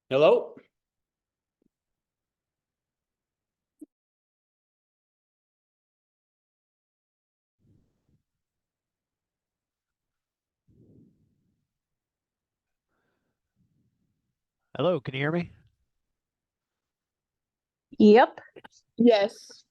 Hello. Hello, can you hear me? Yep. Yes.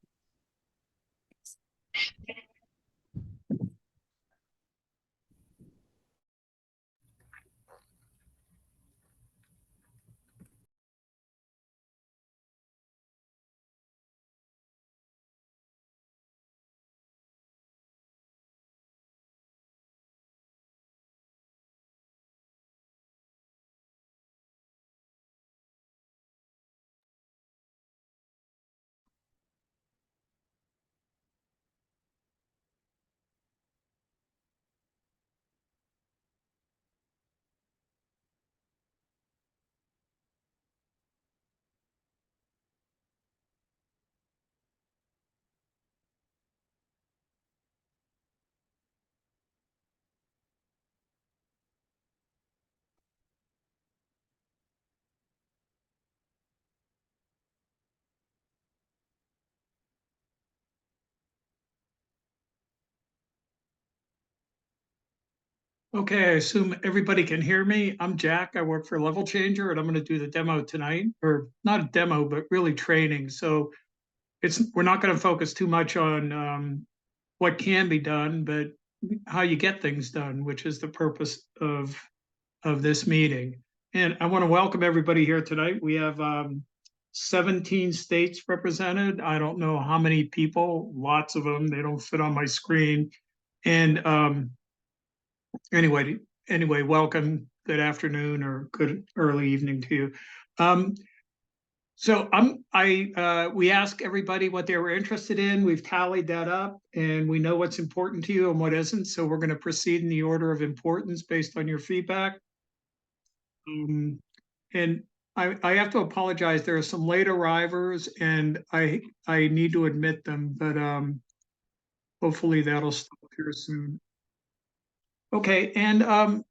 Okay, I assume everybody can hear me. I'm Jack. I work for Level Changer, and I'm going to do the demo tonight, or not a demo, but really training. So we're not going to focus too much on what can be done, but how you get things done, which is the purpose of this meeting. And I want to welcome everybody here tonight. We have 17 states represented. I don't know how many people, lots of them. They don't fit on my screen. And anyway, welcome. Good afternoon or good early evening to you. So we ask everybody what they were interested in. We've tallied that up, and we know what's important to you and what isn't. So we're going to proceed in the order of importance based on your feedback. And I have to apologize. There are some late arrivers, and I need to admit them, but hopefully that'll stop here soon. Okay, and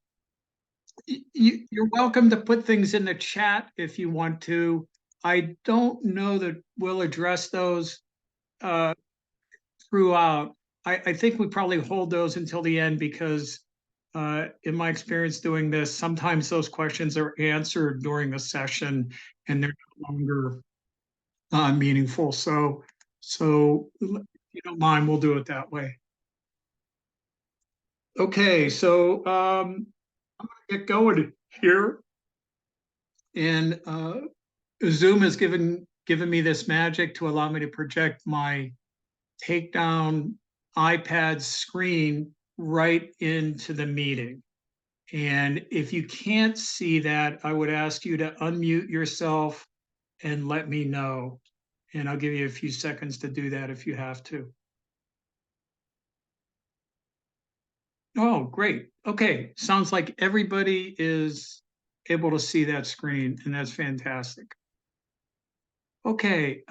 you're welcome to put things in the chat if you want to. I don't know that we'll address those throughout. I think we probably hold those until the end because in my experience doing this, sometimes those questions are answered during the session and they're no longer meaningful. So if you don't mind, we'll do it that way. Okay, so I'm gonna get going here. And Zoom has given me this magic to allow me to project my Takedown iPad screen right into the meeting. And if you can't see that, I would ask you to unmute yourself and let me know. And I'll give you a few seconds to do that if you have to. Oh, great. Okay, sounds like everybody is able to see that screen, and that's fantastic. Okay,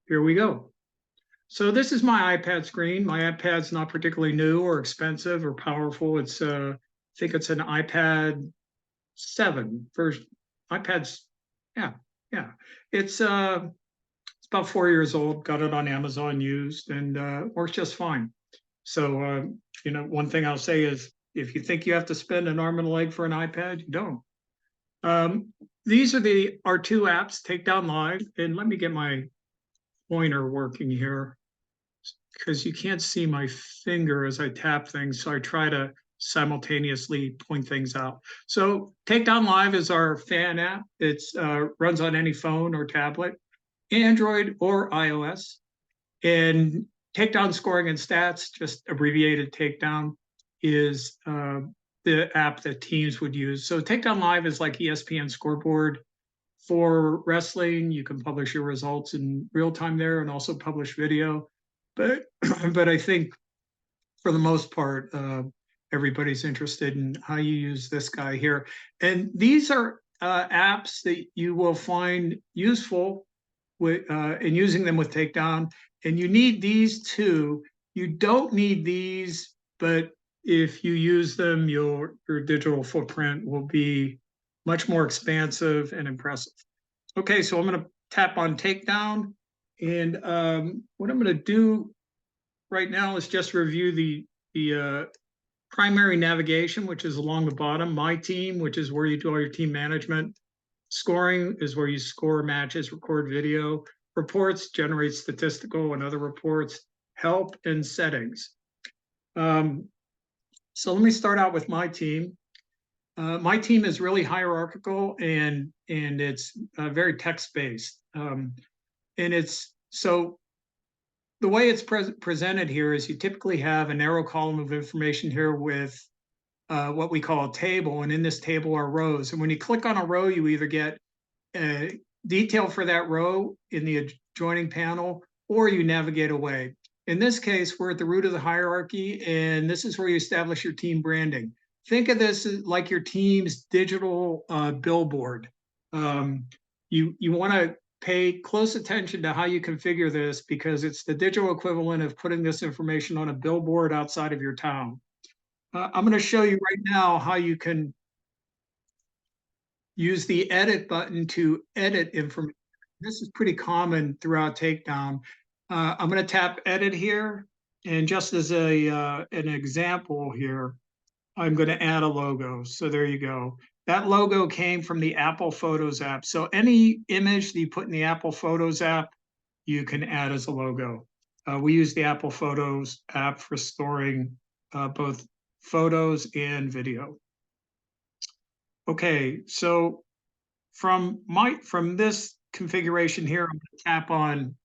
here we go. So this is my iPad screen. My iPad's not particularly new or expensive or powerful. It's I think it's an iPad 7 version. iPad's yeah. It's about 4 years old. Got it on Amazon used and works just fine. So one thing I'll say is if you think you have to spend an arm and a leg for an iPad, you don't. These are our two apps, Takedown Live, and let me get my pointer working here because you can't see my finger as I tap things. So I try to simultaneously point things out. So Takedown Live is our fan app. It runs on any phone or tablet, Android or iOS. And Takedown Scoring and Stats, just abbreviated Takedown, is the app that teams would use. So Takedown Live is like ESPN Scoreboard for wrestling. You can publish your results in real time there and also publish video. But I think for the most part, everybody's interested in how you use this guy here. And these are apps that you will find useful in using them with Takedown. And you need these two. You don't need these, but if you use them, your digital footprint will be much more expansive and impressive. Okay, so I'm going to tap on Takedown. And what I'm going to do right now is just review the primary navigation, which is along the bottom. My Team, which is where you do all your team management. Scoring is where you score matches, record video. Reports, generate statistical and other reports. Help and settings. So let me start out with My Team. My Team is really hierarchical and it's very text based. And it's so the way it's presented here is you typically have a narrow column of information here with what we call a table, and in this table are rows. And when you click on a row, you either get detail for that row in the adjoining panel, or you navigate away. In this case, we're at the root of the hierarchy, and this is where you establish your team branding. Think of this as like your team's digital billboard. You want to pay close attention to how you configure this, because it's the digital equivalent of putting this information on a billboard outside of your town. I'm going to show you right now how you can use the edit button to edit information. This is pretty common throughout Takedown. I'm going to tap edit here. And just as an example here, I'm going to add a logo. So there you go. That logo came from the Apple Photos app. So any image that you put in the Apple Photos app, you can add as a logo. We use the Apple Photos app for storing both photos and video. Okay, so from this configuration here, I'm going to tap on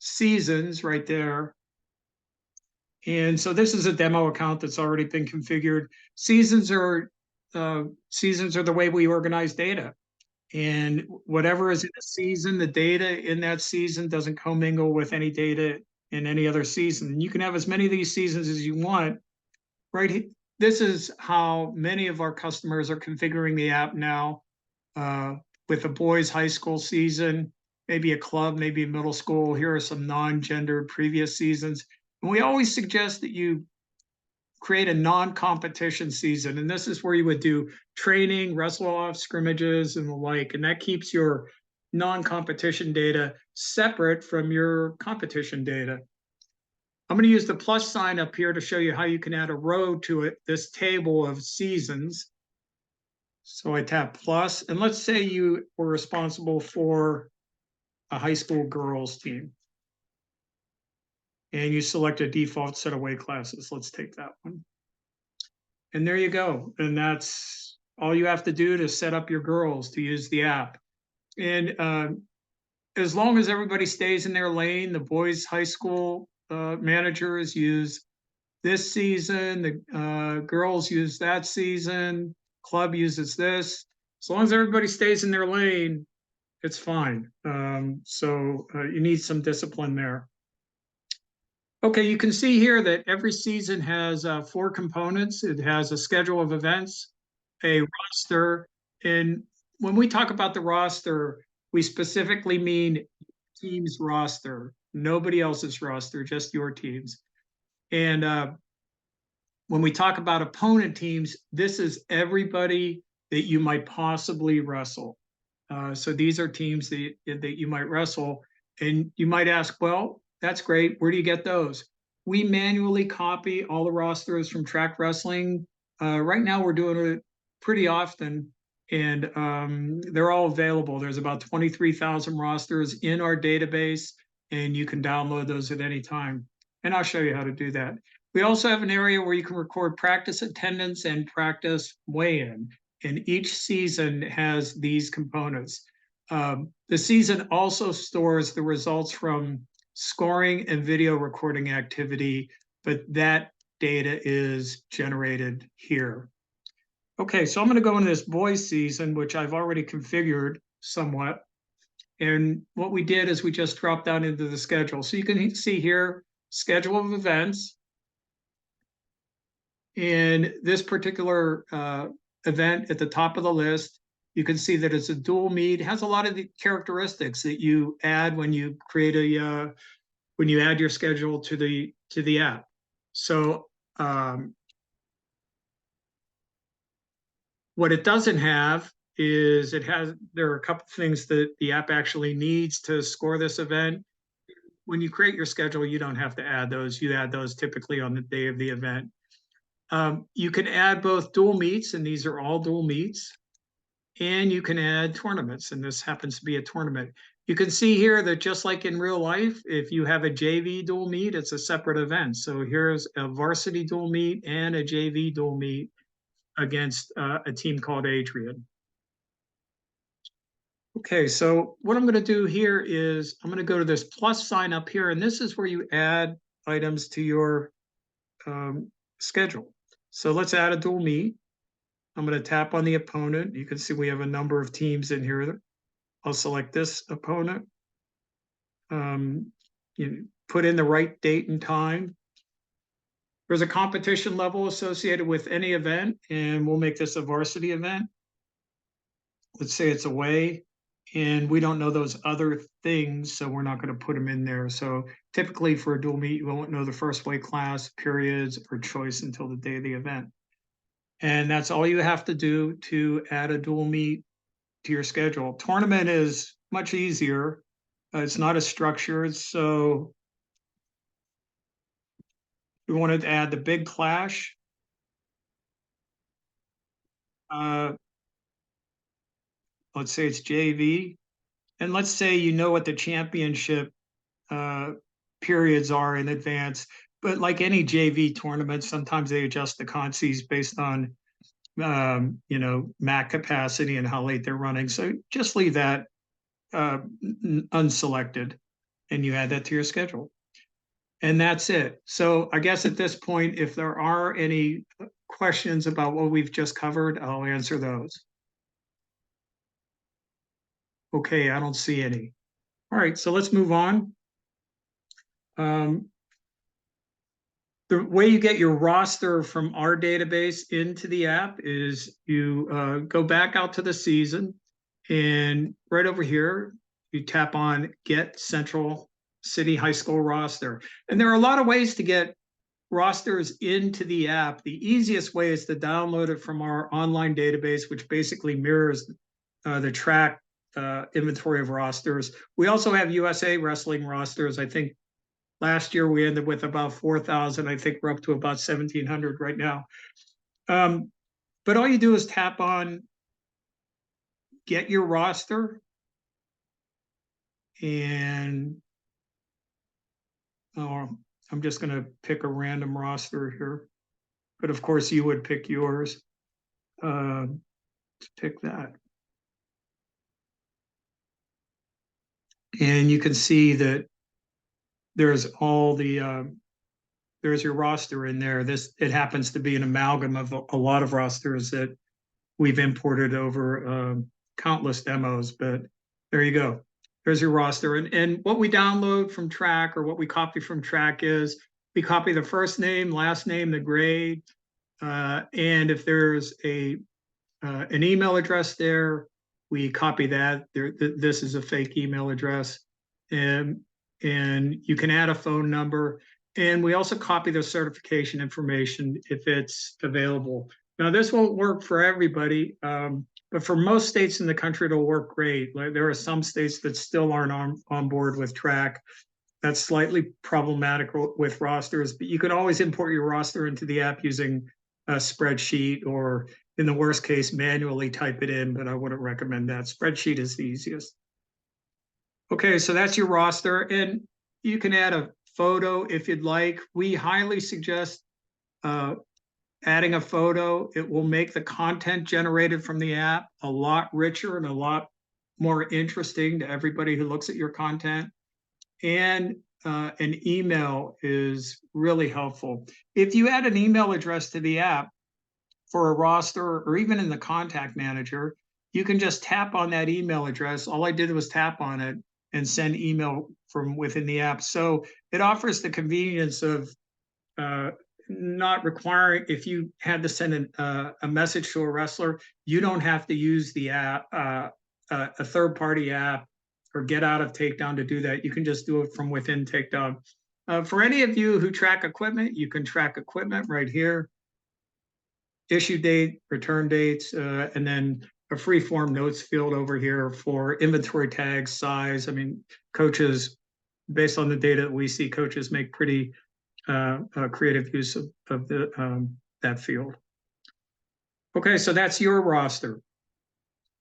seasons right there. And so this is a demo account that's already been configured. Seasons are the way we organize data. And whatever is in a season, the data in that season doesn't commingle with any data in any other season. And you can have as many of these seasons as you want. Right. This is how many of our customers are configuring the app now, with a boys' high school season, maybe a club, maybe a middle school. Here are some non-gendered previous seasons. And we always suggest that you create a non-competition season. And this is where you would do training, wrestle-off, scrimmages, and the like. And that keeps your non-competition data separate from your competition data. I'm going to use the plus sign up here to show you how you can add a row to it, this table of seasons. So I tap plus, and let's say you were responsible for a high school girls team. And you select a default set of weight classes. Let's take that one. And there you go. And that's all you have to do to set up your girls to use the app. And as long as everybody stays in their lane, the boys' high school managers use this season, the girls use that season, club uses this. As long as everybody stays in their lane, it's fine. So you need some discipline there. Okay, you can see here that every season has 4 components. It has a schedule of events, a roster, and when we talk about the roster, we specifically mean team's roster, nobody else's roster, just your team's. And when we talk about opponent teams, this is everybody that you might possibly wrestle. So these are teams that you might wrestle, and you might ask, well, that's great. Where do you get those? We manually copy all the rosters from Track Wrestling. Right now, we're doing it pretty often, and they're all available. There's about 23,000 rosters in our database, and you can download those at any time. And I'll show you how to do that. We also have an area where you can record practice attendance and practice weigh-in, and each season has these components. The season also stores the results from scoring and video recording activity, but that data is generated here. Okay, so I'm going to go into this boys season, which I've already configured somewhat. And what we did is we just dropped down into the schedule. So you can see here, schedule of events. And this particular event at the top of the list, you can see that it's a dual meet. It has a lot of the characteristics that you add when you create when you add your schedule to the app. So What it doesn't have is there are a couple things that the app actually needs to score this event. When you create your schedule, you don't have to add those. You add those typically on the day of the event. You can add both dual meets, and these are all dual meets, and you can add tournaments, and this happens to be a tournament. You can see here that just like in real life, if you have a JV dual meet, it's a separate event. So here's a varsity dual meet and a JV dual meet against a team called Adrian. Okay, so what I'm going to do here is I'm going to go to this plus sign up here, and this is where you add items to your schedule. So let's add a dual meet. I'm going to tap on the opponent. You can see we have a number of teams in here. I'll select this opponent. You put in the right date and time. There's a competition level associated with any event, and we'll make this a varsity event. Let's say it's away, and we don't know those other things, so we're not going to put them in there. So typically for a dual meet, you won't know the first weight class, periods, or choice until the day of the event. And that's all you have to do to add a dual meet to your schedule. Tournament is much easier. It's not as structured. So we wanted to add the big clash. Let's say it's JV. And let's say you know what the championship periods are in advance. But like any JV tournament, sometimes they adjust the conces based on MAC capacity and how late they're running. So just leave that unselected, and you add that to your schedule. And that's it. So I guess at this point, if there are any questions about what we've just covered, I'll answer those. Okay, I don't see any. All right, so let's move on. The way you get your roster from our database into the app is you go back out to the season, and right over here, you tap on Get Central City High School Roster. And there are a lot of ways to get rosters into the app. The easiest way is to download it from our online database, which basically mirrors the track inventory of rosters. We also have USA Wrestling rosters. I think last year we ended with about 4,000. I think we're up to about 1,700 right now. But all you do is tap on Get Your Roster, and I'm just going to pick a random roster here. But of course, you would pick yours. Pick that. And you can see that there's all the there's your roster in there. It happens to be an amalgam of a lot of rosters that we've imported over countless demos, but there you go. There's your roster. And what we download from track, or what we copy from track, is we copy the first name, last name, the grade, and if there's an email address there, we copy that. This is a fake email address, and you can add a phone number. And we also copy the certification information if it's available. Now, this won't work for everybody, but for most states in the country, it'll work great. Like, there are some states that still aren't on board with track. That's slightly problematic with rosters, but you can always import your roster into the app using a spreadsheet, or in the worst case, manually type it in, but I wouldn't recommend that. Spreadsheet is the easiest. Okay, so that's your roster, and you can add a photo if you'd like. We highly suggest adding a photo. It will make the content generated from the app a lot richer and a lot more interesting to everybody who looks at your content. And an email is really helpful. If you add an email address to the app for a roster, or even in the contact manager, you can just tap on that email address. All I did was tap on it and send email from within the app. So it offers the convenience of not requiring, if you had to send a message to a wrestler, you don't have to use the app, a third-party app, or get out of Takedown to do that. You can just do it from within Takedown. For any of you who track equipment, you can track equipment right here. issue date, return dates, and then a free form notes field over here for inventory tags, size. I mean, coaches, based on the data that we see, coaches make pretty creative use of that field. Okay, so that's your roster.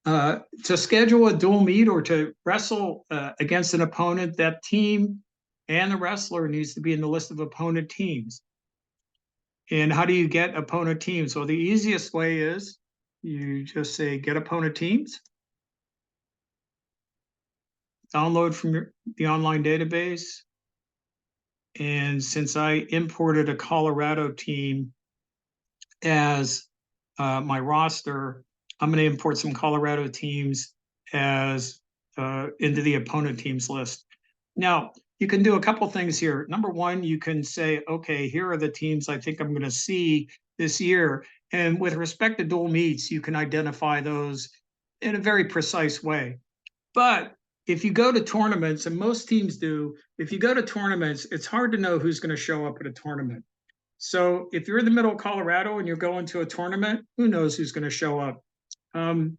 To schedule a dual meet or to wrestle against an opponent, that team and the wrestler needs to be in the list of opponent teams. And how do you get opponent teams? Well, the easiest way is you just say get opponent teams, download from the online database. And since I imported a Colorado team as my roster, I'm going to import some Colorado teams as into the opponent teams list. Now, you can do a couple things here. Number one, you can say, okay, here are the teams I think I'm going to see this year. And with respect to dual meets, you can identify those in a very precise way. But if you go to tournaments, and most teams do, if you go to tournaments, it's hard to know who's going to show up at a tournament. So if you're in the middle of Colorado and you're going to a tournament, who knows who's going to show up? Um,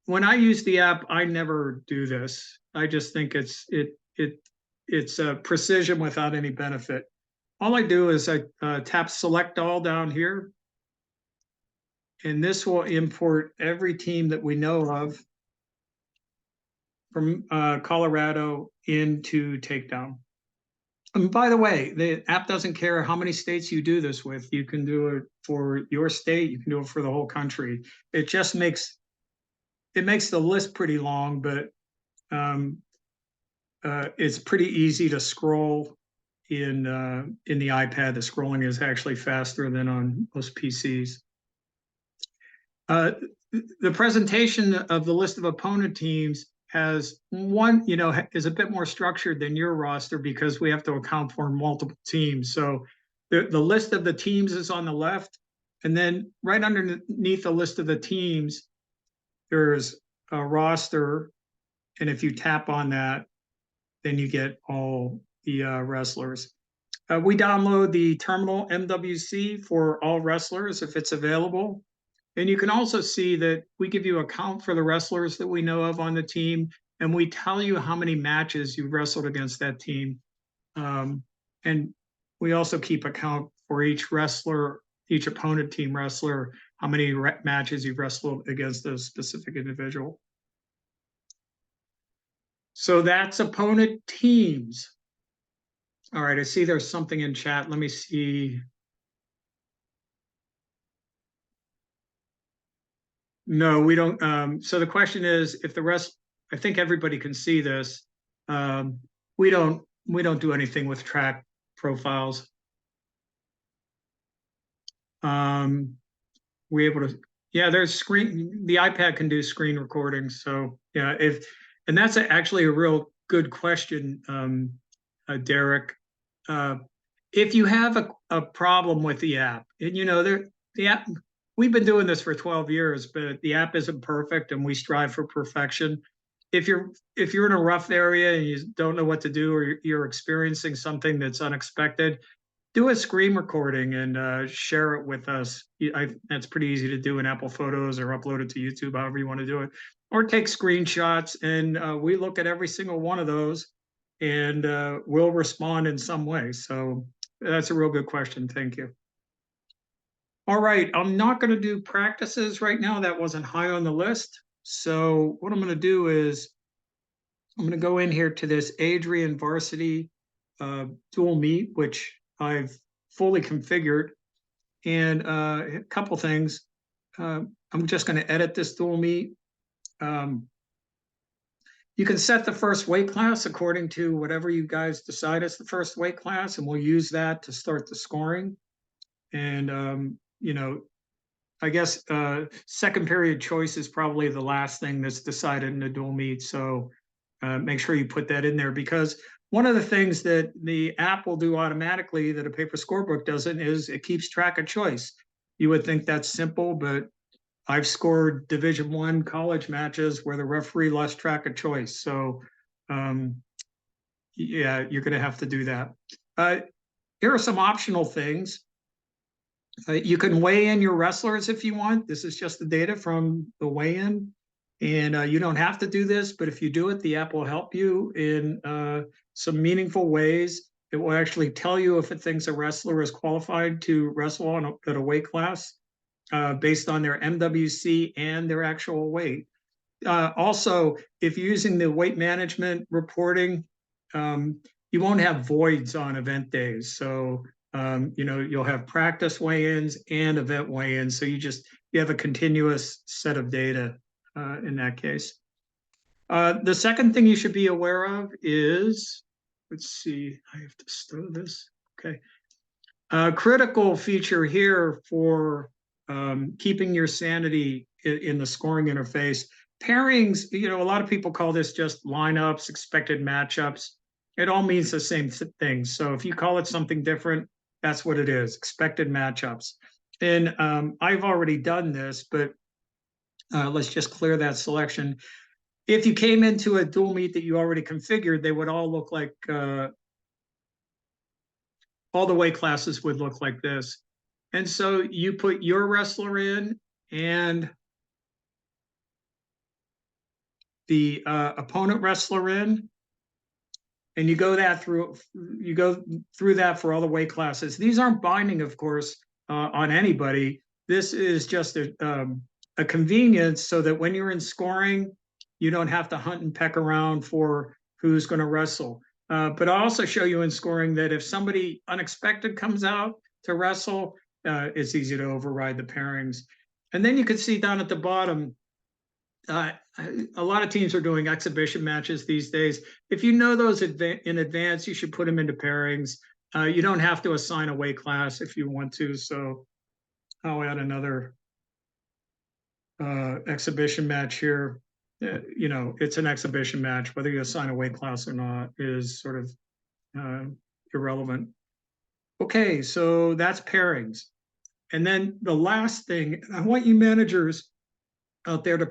when I use the app, I never do this. I just think it's a precision without any benefit. All I do is I tap select all down here, and this will import every team that we know of from Colorado into Takedown. And by the way, the app doesn't care how many states you do this with. You can do it for your state. You can do it for the whole country. It just makes the list pretty long, but it's pretty easy to scroll in the iPad. The scrolling is actually faster than on most PCs. The presentation of the list of opponent teams has one, is a bit more structured than your roster because we have to account for multiple teams. So the list of the teams is on the left, and then right underneath the list of the teams, there's a roster, and if you tap on that, then you get all the wrestlers. We download the terminal MWC for all wrestlers if it's available. And you can also see that we give you a count for the wrestlers that we know of on the team, and we tell you how many matches you wrestled against that team. And we also keep a count for each wrestler, each opponent team wrestler, how many matches you've wrestled against a specific individual. So that's opponent teams. All right, I see there's something in chat. Let me see. No, we don't. So the question is, if the rest, I think everybody can see this. We don't do anything with track profiles. We're able to, yeah, there's the iPad can do screen recording. So yeah, and that's actually a real good question, Derek. If you have a problem with the app, and the app, we've been doing this for 12 years, but the app isn't perfect and we strive for perfection. If you're in a rough area and you don't know what to do, or you're experiencing something that's unexpected, do a screen recording and share it with us. That's pretty easy to do in Apple Photos or upload it to YouTube, however you want to do it. Or take screenshots, and we look at every single one of those, and we'll respond in some way. So that's a real good question. Thank you. All right, I'm not going to do practices right now. That wasn't high on the list. So what I'm going to do is I'm going to go in here to this Adrian Varsity dual meet, which I've fully configured. And a couple things. I'm just going to edit this dual meet. You can set the first weight class according to whatever you guys decide is the first weight class, and we'll use that to start the scoring. And, I guess second period choice is probably the last thing that's decided in a dual meet. So make sure you put that in there, because one of the things that the app will do automatically that a paper scorebook doesn't is it keeps track of choice. You would think that's simple, but I've scored Division I college matches where the referee lost track of choice. So yeah, you're going to have to do that. Here are some optional things. You can weigh in your wrestlers if you want. This is just the data from the weigh-in. And you don't have to do this, but if you do it, the app will help you in some meaningful ways. It will actually tell you if it thinks a wrestler is qualified to wrestle at a weight class based on their MWC and their actual weight. Also, if you're using the weight management reporting, you won't have voids on event days. So, you'll have practice weigh-ins and event weigh-ins. So you have a continuous set of data in that case. The second thing you should be aware of is, let's see, I have to stow this. Okay. Critical feature here for keeping your sanity in the scoring interface. Pairings, a lot of people call this just lineups, expected matchups. It all means the same thing. So if you call it something different, that's what it is, expected matchups. And I've already done this, but let's just clear that selection. If you came into a dual meet that you already configured, they would all look like, all the weight classes would look like this. And so you put your wrestler in and the opponent wrestler in, and you go through that for all the weight classes. These aren't binding, of course, on anybody. This is just a convenience so that when you're in scoring, you don't have to hunt and peck around for who's going to wrestle. But I'll also show you in scoring that if somebody unexpected comes out to wrestle, it's easy to override the pairings. And then you can see down at the bottom, a lot of teams are doing exhibition matches these days. If you know those in advance, you should put them into pairings. You don't have to assign a weight class if you want to. So I'll add another exhibition match here. It's an exhibition match. Whether you assign a weight class or not is sort of irrelevant. Okay, so that's pairings. And then the last thing, I want you managers out there to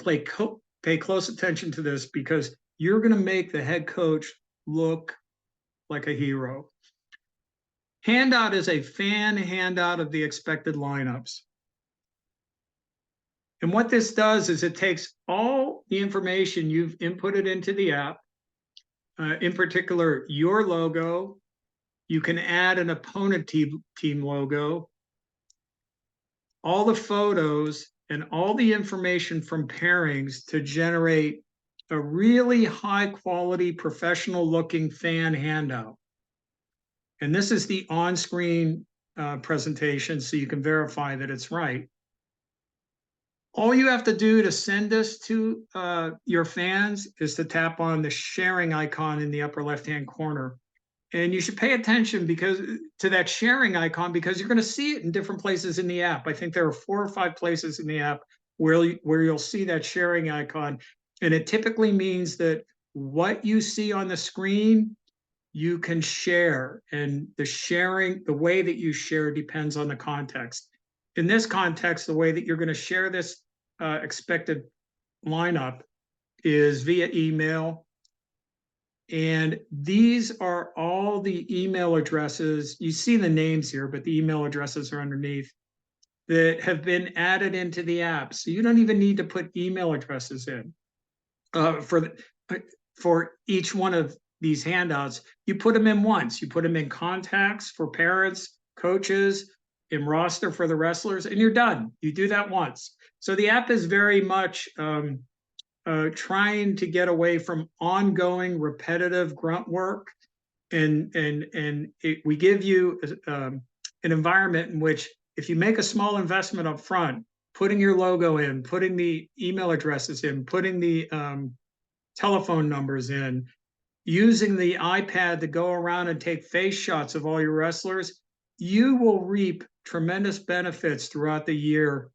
pay close attention to this because you're going to make the head coach look like a hero. Handout is a fan handout of the expected lineups. And what this does is it takes all the information you've inputted into the app, in particular, your logo. You can add an opponent team logo, all the photos, and all the information from pairings to generate a really high quality, professional looking fan handout. And this is the on-screen presentation, so you can verify that it's right. All you have to do to send this to your fans is to tap on the sharing icon in the upper left-hand corner. And you should pay attention to that sharing icon because you're going to see it in different places in the app. I think there are 4 or 5 places in the app where you'll see that sharing icon. And it typically means that what you see on the screen, you can share. And the way that you share depends on the context. In this context, the way that you're going to share this expected lineup is via email. And these are all the email addresses. You see the names here, but the email addresses are underneath that have been added into the app. So you don't even need to put email addresses in for each one of these handouts. You put them in once. You put them in contacts for parents, coaches, in roster for the wrestlers, and you're done. You do that once. So the app is very much trying to get away from ongoing repetitive grunt work, and we give you an environment in which if you make a small investment up front, putting your logo in, putting the email addresses in, putting the telephone numbers in, using the iPad to go around and take face shots of all your wrestlers, you will reap tremendous benefits throughout the year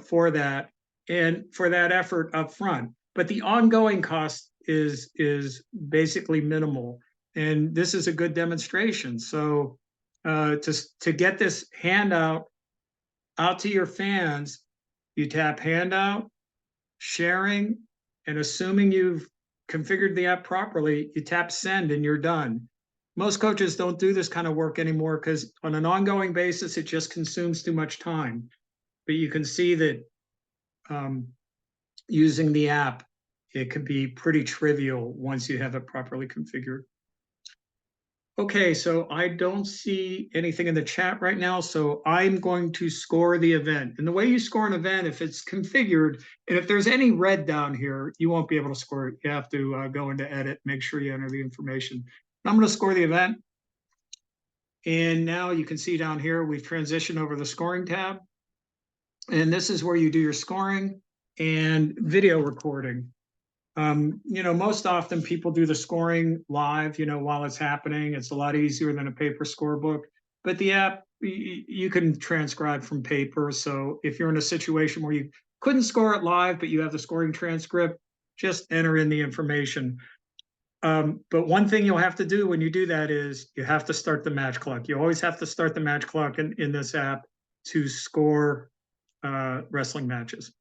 for that and for that effort up front. But the ongoing cost is basically minimal. And this is a good demonstration. So to get this handout out to your fans, you tap handout, sharing, and assuming you've configured the app properly, you tap send and you're done. Most coaches don't do this kind of work anymore because on an ongoing basis, it just consumes too much time. But you can see that um, using the app, it can be pretty trivial once you have it properly configured. Okay, so I don't see anything in the chat right now, so I'm going to score the event. And the way you score an event, if it's configured, and if there's any red down here, you won't be able to score it. You have to go into edit, make sure you enter the information. I'm going to score the event. And now you can see down here, we've transitioned over the scoring tab. And this is where you do your scoring and video recording. Most often people do the scoring live, while it's happening. It's a lot easier than a paper scorebook. But the app, you can transcribe from paper. So if you're in a situation where you couldn't score it live, but you have the scoring transcript, just enter in the information. But one thing you'll have to do when you do that is you have to start the match clock. You always have to start the match clock in this app to score wrestling matches.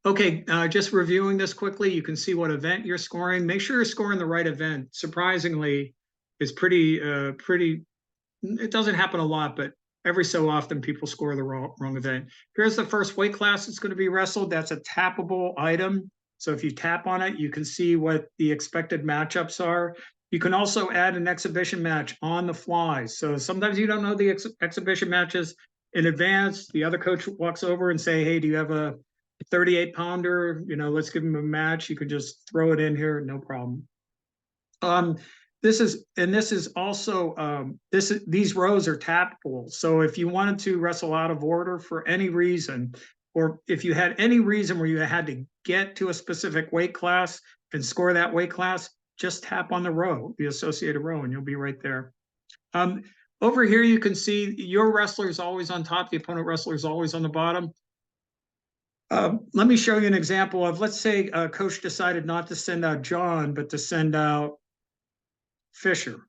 Okay, just reviewing this quickly, you can see what event you're scoring. Make sure you're scoring the right event. Surprisingly, it's pretty, it doesn't happen a lot, but every so often people score the wrong event. Here's the first weight class that's going to be wrestled. That's a tappable item. So if you tap on it, you can see what the expected matchups are. You can also add an exhibition match on the fly. So sometimes you don't know the exhibition matches in advance. The other coach walks over and say, hey, do you have a 38 pounder, let's give him a match. You can just throw it in here, no problem. This is also these rows are tappable. So if you wanted to wrestle out of order for any reason, or if you had any reason where you had to get to a specific weight class and score that weight class, just tap on the row, the associated row, and you'll be right there. Over here, you can see your wrestler is always on top, the opponent wrestler is always on the bottom. Let me show you an example of, let's say a coach decided not to send out John, but to send out Fisher.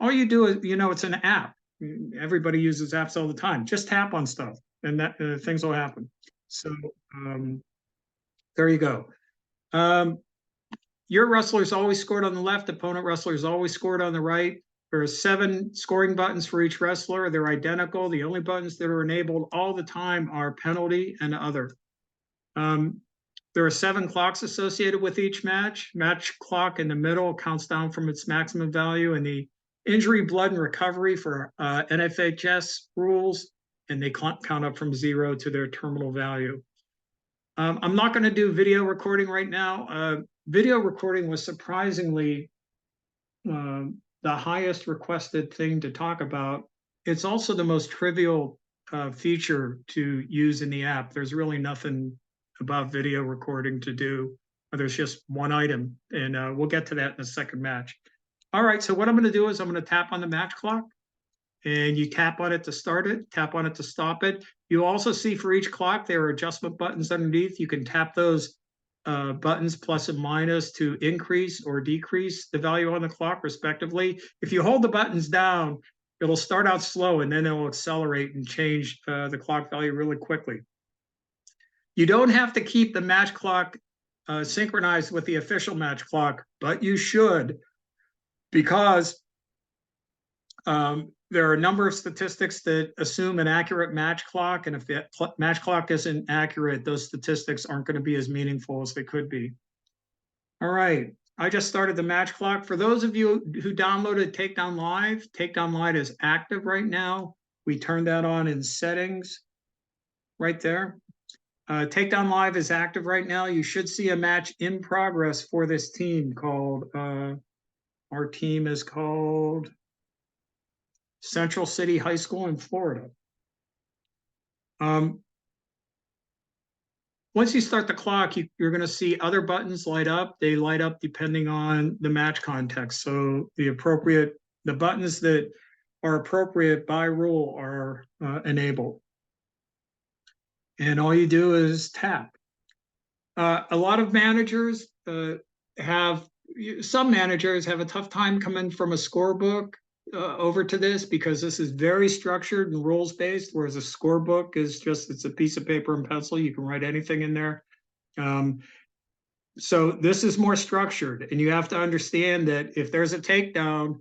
All you do is, it's an app. Everybody uses apps all the time. Just tap on stuff and that things will happen. So there you go. Your wrestler's always scored on the left. Opponent wrestler's always scored on the right. There are 7 scoring buttons for each wrestler. They're identical. The only buttons that are enabled all the time are penalty and other. There are 7 clocks associated with each match. Match clock in the middle counts down from its maximum value, and the injury, blood, and recovery for NFHS rules, and they count up from 0 to their terminal value. I'm not going to do video recording right now. Video recording was surprisingly the highest requested thing to talk about. It's also the most trivial feature to use in the app. There's really nothing about video recording to do. There's just one item, and we'll get to that in the second match. All right, so what I'm going to do is I'm going to tap on the match clock, and you tap on it to start it, tap on it to stop it. You also see for each clock there are adjustment buttons underneath. You can tap those buttons plus and minus to increase or decrease the value on the clock respectively. If you hold the buttons down, it'll start out slow and then it'll accelerate and change the clock value really quickly. You don't have to keep the match clock synchronized with the official match clock, but you should, because there are a number of statistics that assume an accurate match clock, and if the match clock isn't accurate, those statistics aren't going to be as meaningful as they could be. All right, I just started the match clock. For those of you who downloaded Takedown Live, Takedown Live is active right now. We turned that on in settings right there. Takedown Live is active right now. You should see a match in progress for this team called, our team is called Central City High School in Florida. Once you start the clock, you're going to see other buttons light up. They light up depending on the match context. So the buttons that are appropriate by rule are enabled. And all you do is tap. A lot of managers some managers have a tough time coming from a scorebook over to this, because this is very structured and rules based, whereas a scorebook is it's a piece of paper and pencil. You can write anything in there. So this is more structured, and you have to understand that if there's a takedown,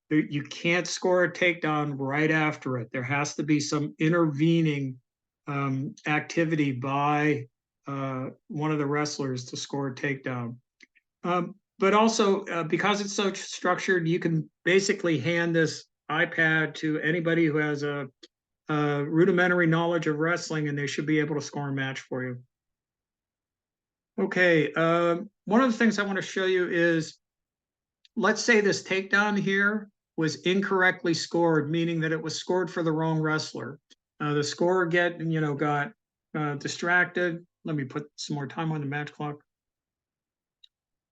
you can't score a takedown right after it. There has to be some intervening activity by one of the wrestlers to score a takedown. But also, because it's so structured, you can basically hand this iPad to anybody who has a rudimentary knowledge of wrestling, and they should be able to score a match for you. Okay, one of the things I want to show you is, let's say this takedown here was incorrectly scored, meaning that it was scored for the wrong wrestler. The scorer got distracted. Let me put some more time on the match clock.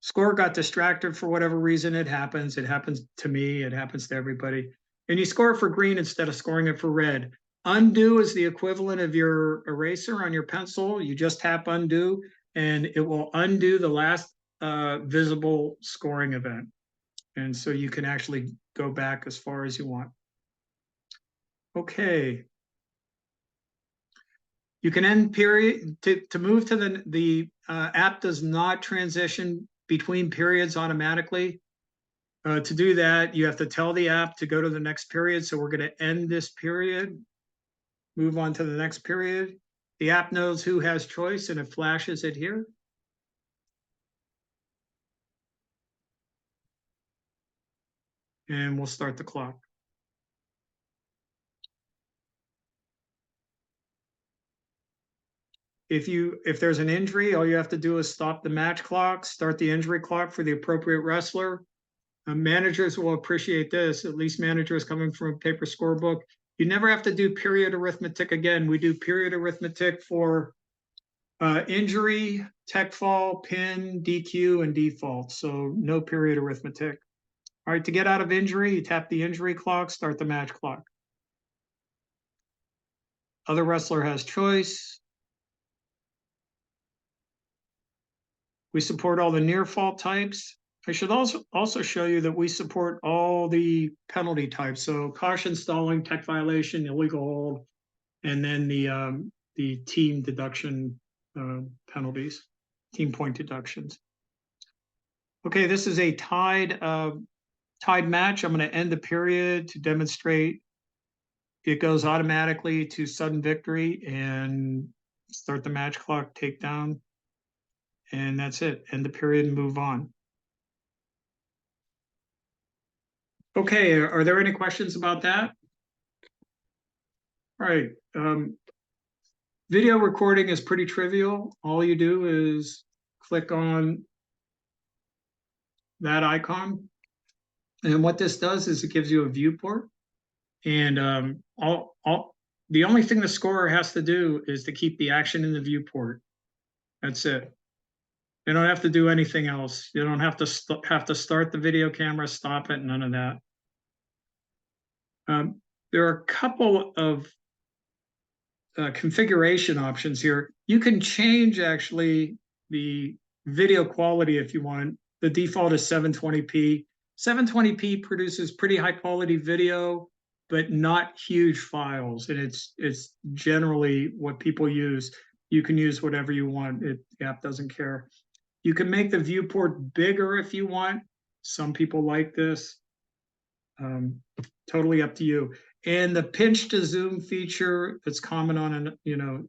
Scorer got distracted for whatever reason. It happens. It happens to me. It happens to everybody. And you score it for green instead of scoring it for red. Undo is the equivalent of your eraser on your pencil. You just tap undo, and it will undo the last visible scoring event. And so you can actually go back as far as you want. Okay. You can end period to move to the app does not transition between periods automatically. To do that, you have to tell the app to go to the next period. So we're going to end this period, move on to the next period. The app knows who has choice, and it flashes it here. And we'll start the clock. If there's an injury, all you have to do is stop the match clock, start the injury clock for the appropriate wrestler. Managers will appreciate this, at least managers coming from a paper scorebook. You never have to do period arithmetic again. We do period arithmetic for injury, tech fall, pin, DQ, and default. So no period arithmetic. All right, to get out of injury, you tap the injury clock, start the match clock. Other wrestler has choice. We support all the near fault types. I should also show you that we support all the penalty types. So caution, stalling, tech violation, illegal hold, and then the team deduction penalties, team point deductions. Okay, this is a tied match. I'm going to end the period to demonstrate it goes automatically to sudden victory and start the match clock, takedown, and that's it. End the period and move on. Okay, are there any questions about that? All right. Video recording is pretty trivial. All you do is click on that icon. And what this does is it gives you a viewport. And the only thing the scorer has to do is to keep the action in the viewport. That's it. You don't have to do anything else. You don't have to start the video camera, stop it, none of that. There are a couple of configuration options here. You can change actually the video quality if you want. The default is 720p. 720p produces pretty high quality video, but not huge files, and it's generally what people use. You can use whatever you want. The app doesn't care. You can make the viewport bigger if you want. Some people like this. Totally up to you. And the pinch to zoom feature that's common on,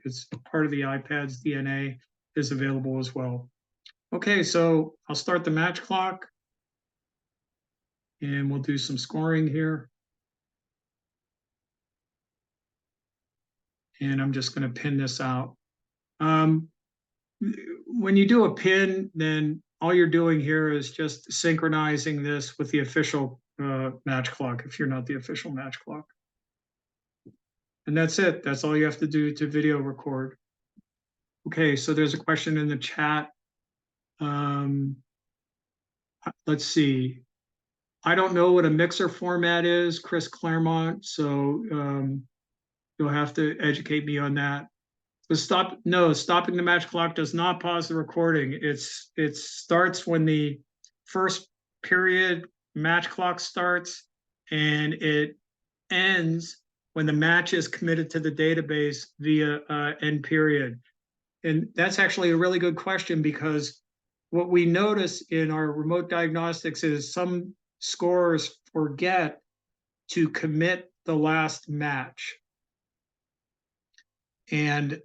it's part of the iPad's DNA, is available as well. Okay, so I'll start the match clock and we'll do some scoring here. And I'm just going to pin this out. When you do a pin, then all you're doing here is just synchronizing this with the official match clock if you're not the official match clock. And that's it. That's all you have to do to video record. Okay, so there's a question in the chat. Let's see. I don't know what a mixer format is, Chris Claremont, so you'll have to educate me on that. Stopping the match clock does not pause the recording. It starts when the first period match clock starts, and it ends when the match is committed to the database via end period. And that's actually a really good question, because what we notice in our remote diagnostics is some scorers forget to commit the last match. And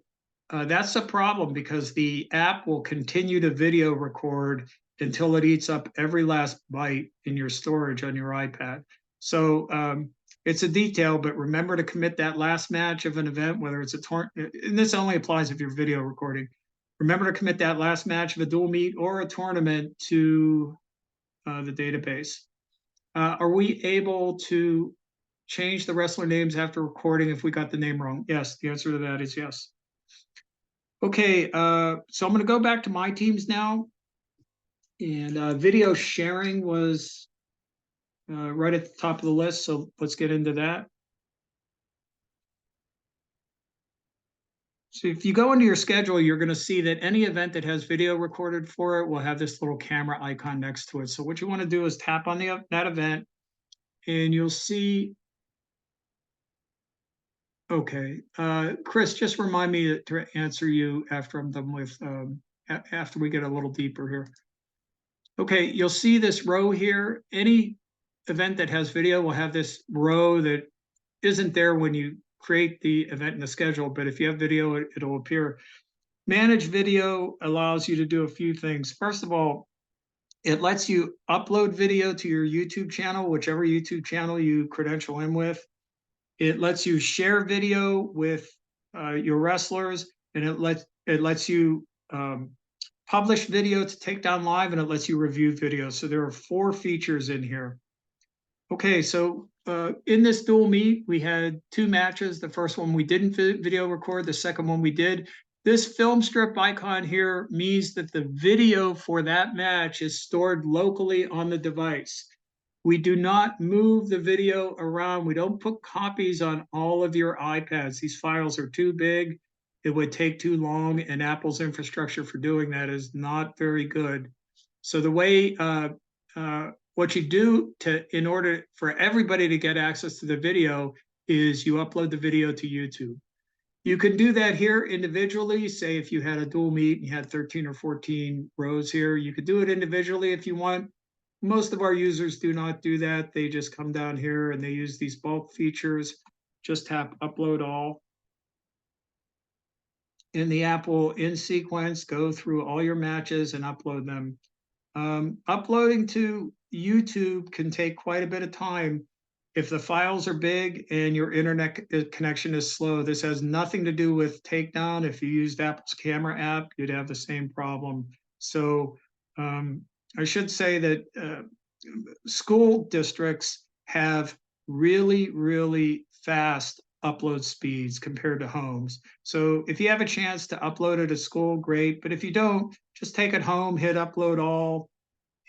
that's a problem because the app will continue to video record until it eats up every last byte in your storage on your iPad. So it's a detail, but remember to commit that last match of an event, whether it's a tournament, and this only applies if you're video recording. Remember to commit that last match of a dual meet or a tournament to the database. Are we able to change the wrestler names after recording if we got the name wrong? Yes, the answer to that is yes. Okay, so I'm going to go back to my teams now. And video sharing was right at the top of the list, so let's get into that. So if you go into your schedule, you're going to see that any event that has video recorded for it will have this little camera icon next to it. So what you want to do is tap on that event, and you'll see. Okay, Chris, just remind me to answer you after I'm done with after we get a little deeper here. Okay, you'll see this row here. Any event that has video will have this row that isn't there when you create the event in the schedule, but if you have video, it'll appear. Manage video allows you to do a few things. First of all, it lets you upload video to your YouTube channel, whichever YouTube channel you credential in with. It lets you share video with your wrestlers, and it lets you publish video to Takedown Live, and it lets you review video. So there are 4 features in here. Okay, so in this dual meet, we had 2 matches. The first one we didn't video record. The second one we did. This film strip icon here means that the video for that match is stored locally on the device. We do not move the video around. We don't put copies on all of your iPads. These files are too big. It would take too long, and Apple's infrastructure for doing that is not very good. So the way what you do in order for everybody to get access to the video is you upload the video to YouTube. You can do that here individually. Say if you had a dual meet and you had 13 or 14 rows here, you could do it individually if you want. Most of our users do not do that. They just come down here and they use these bulk features. Just tap upload all. And the app will, in sequence, go through all your matches and upload them. Uploading to YouTube can take quite a bit of time. If the files are big and your internet connection is slow, this has nothing to do with Takedown. If you used Apple's camera app, you'd have the same problem. So I should say that school districts have really, really fast upload speeds compared to homes. So if you have a chance to upload it at school, great. But if you don't, just take it home, hit upload all,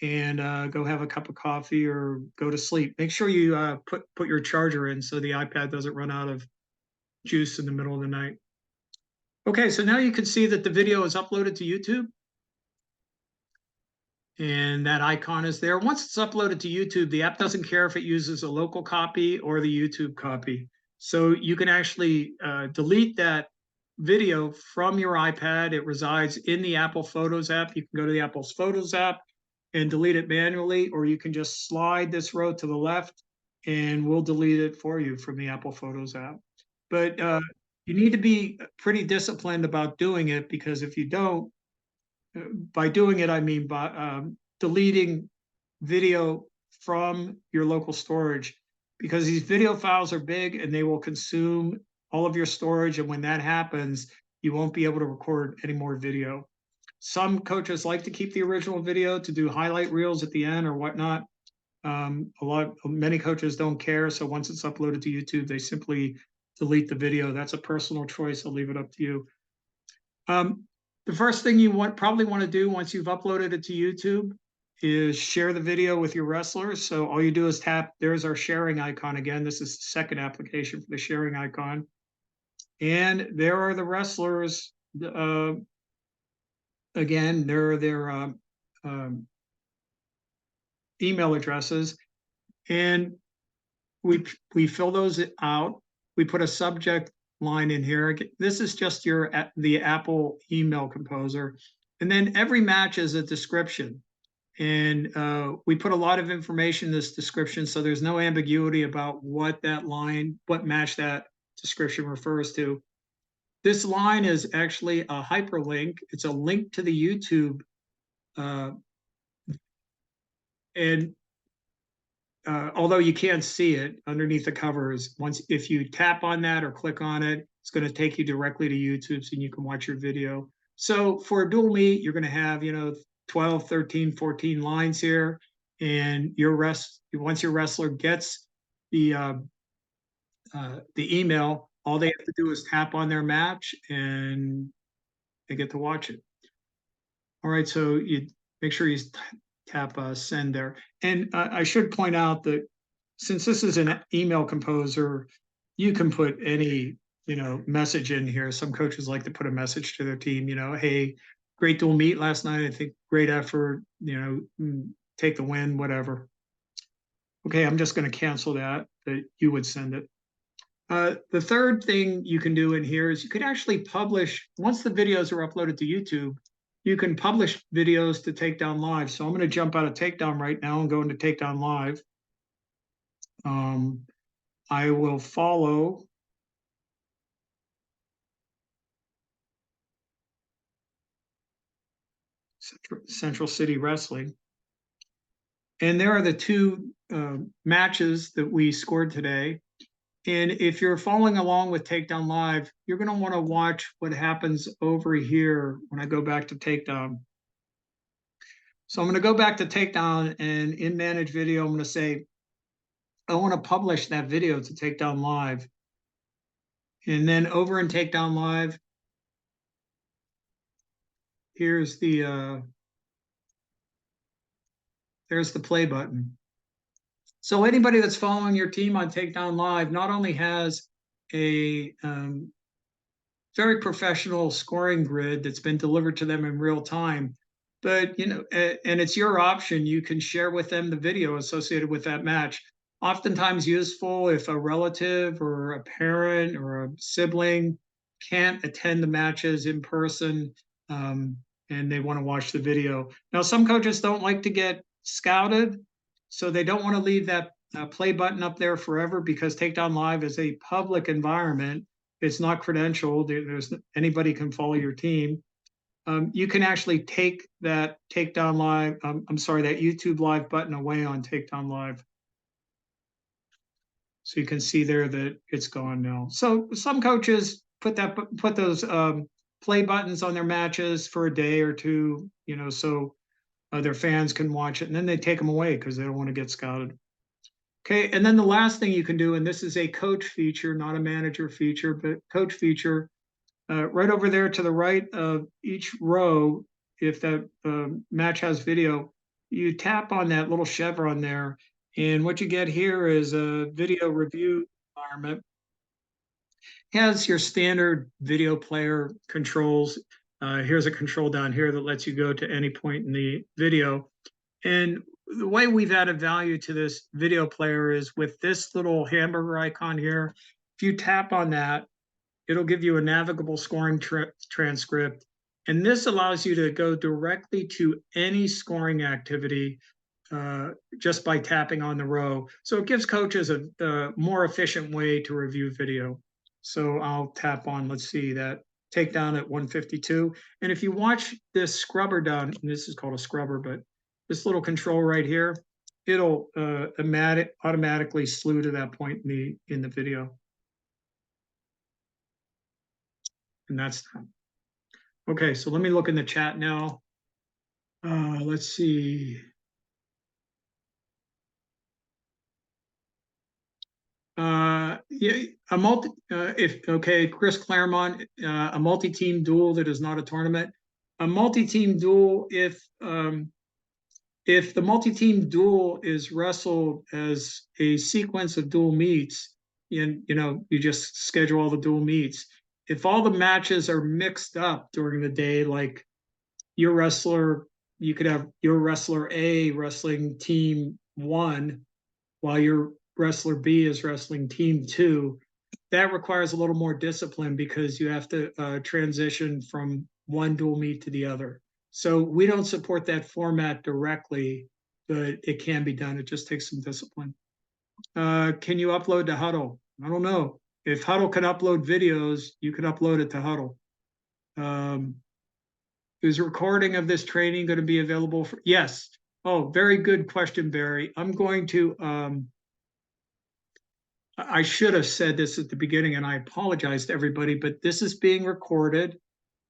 and go have a cup of coffee or go to sleep. Make sure you put your charger in so the iPad doesn't run out of juice in the middle of the night. Okay, so now you can see that the video is uploaded to YouTube. And that icon is there. Once it's uploaded to YouTube, the app doesn't care if it uses a local copy or the YouTube copy. So you can actually delete that video from your iPad. It resides in the Apple Photos app. You can go to the Apple's Photos app and delete it manually, or you can just slide this row to the left and we'll delete it for you from the Apple Photos app. But you need to be pretty disciplined about doing it, because if you don't, by doing it, I mean by deleting video from your local storage, because these video files are big and they will consume all of your storage. And when that happens, you won't be able to record any more video. Some coaches like to keep the original video to do highlight reels at the end or whatnot. Many coaches don't care. So once it's uploaded to YouTube, they simply delete the video. That's a personal choice. I'll leave it up to you. The first thing you probably want to do once you've uploaded it to YouTube is share the video with your wrestlers. So all you do is tap, there's our sharing icon again. This is the second application for the sharing icon. And there are the wrestlers. Again, there are their email addresses. And we fill those out. We put a subject line in here. This is just the Apple email composer. And then every match is a description. And we put a lot of information in this description, so there's no ambiguity about what match that description refers to. This line is actually a hyperlink. It's a link to the YouTube. And although you can't see it underneath the covers, if you tap on that or click on it, it's going to take you directly to YouTube so you can watch your video. So for a dual meet, you're going to have 12, 13, 14 lines here, and once your wrestler gets the email, all they have to do is tap on their match and they get to watch it. All right, so you make sure you tap send there. And I should point out that since this is an email composer, you can put any message in here. Some coaches like to put a message to their team, hey, great dual meet last night. I think great effort, take the win, whatever. Okay, I'm just going to cancel that you would send it. The third thing you can do in here is you could actually publish, once the videos are uploaded to YouTube, you can publish videos to Takedown Live. So I'm going to jump out of Takedown right now and go into Takedown Live. I will follow Central City Wrestling. And there are the two matches that we scored today. And if you're following along with Takedown Live, you're going to want to watch what happens over here when I go back to Takedown. So I'm going to go back to Takedown, and in Manage Video, I'm going to say, I want to publish that video to Takedown Live. And then over in Takedown Live, here's there's the play button. So anybody that's following your team on Takedown Live not only has a very professional scoring grid that's been delivered to them in real time, but and it's your option. You can share with them the video associated with that match. Oftentimes useful if a relative or a parent or a sibling can't attend the matches in person, and they want to watch the video. Now, some coaches don't like to get scouted, so they don't want to leave that play button up there forever, because Takedown Live is a public environment. It's not credentialed. Anybody can follow your team. You can actually take that Takedown Live, that YouTube Live button away on Takedown Live. So you can see there that it's gone now. So some coaches put those play buttons on their matches for a day or two, so their fans can watch it, and then they take them away because they don't want to get scouted. Okay, and then the last thing you can do, and this is a coach feature, not a manager feature, but coach feature, right over there to the right of each row, if that match has video, you tap on that little chevron there, and what you get here is a video review environment. It has your standard video player controls. Here's a control down here that lets you go to any point in the video. And the way we've added value to this video player is with this little hamburger icon here. If you tap on that, it'll give you a navigable scoring transcript. And this allows you to go directly to any scoring activity just by tapping on the row. So it gives coaches a more efficient way to review video. So I'll tap on, let's see, that Takedown at 152. And if you watch this scrubber down, and this is called a scrubber, but this little control right here, it'll automatically slew to that point in the video. And that's done. Okay, so let me look in the chat now. Let's see. Yeah, Chris Claremont, a multi-team duel that is not a tournament. A multi-team duel, if the multi-team duel is wrestled as a sequence of dual meets, and you just schedule all the dual meets. If all the matches are mixed up during the day, like you could have your wrestler A wrestling team 1 while your wrestler B is wrestling team 2. That requires a little more discipline because you have to transition from one dual meet to the other. So we don't support that format directly, but it can be done. It just takes some discipline. Can you upload to Huddle? I don't know. If Huddle can upload videos, you can upload it to Huddle. Is a recording of this training going to be available for? Yes. Oh, very good question, Barry. I'm going to, I should have said this at the beginning, and I apologize to everybody, but this is being recorded.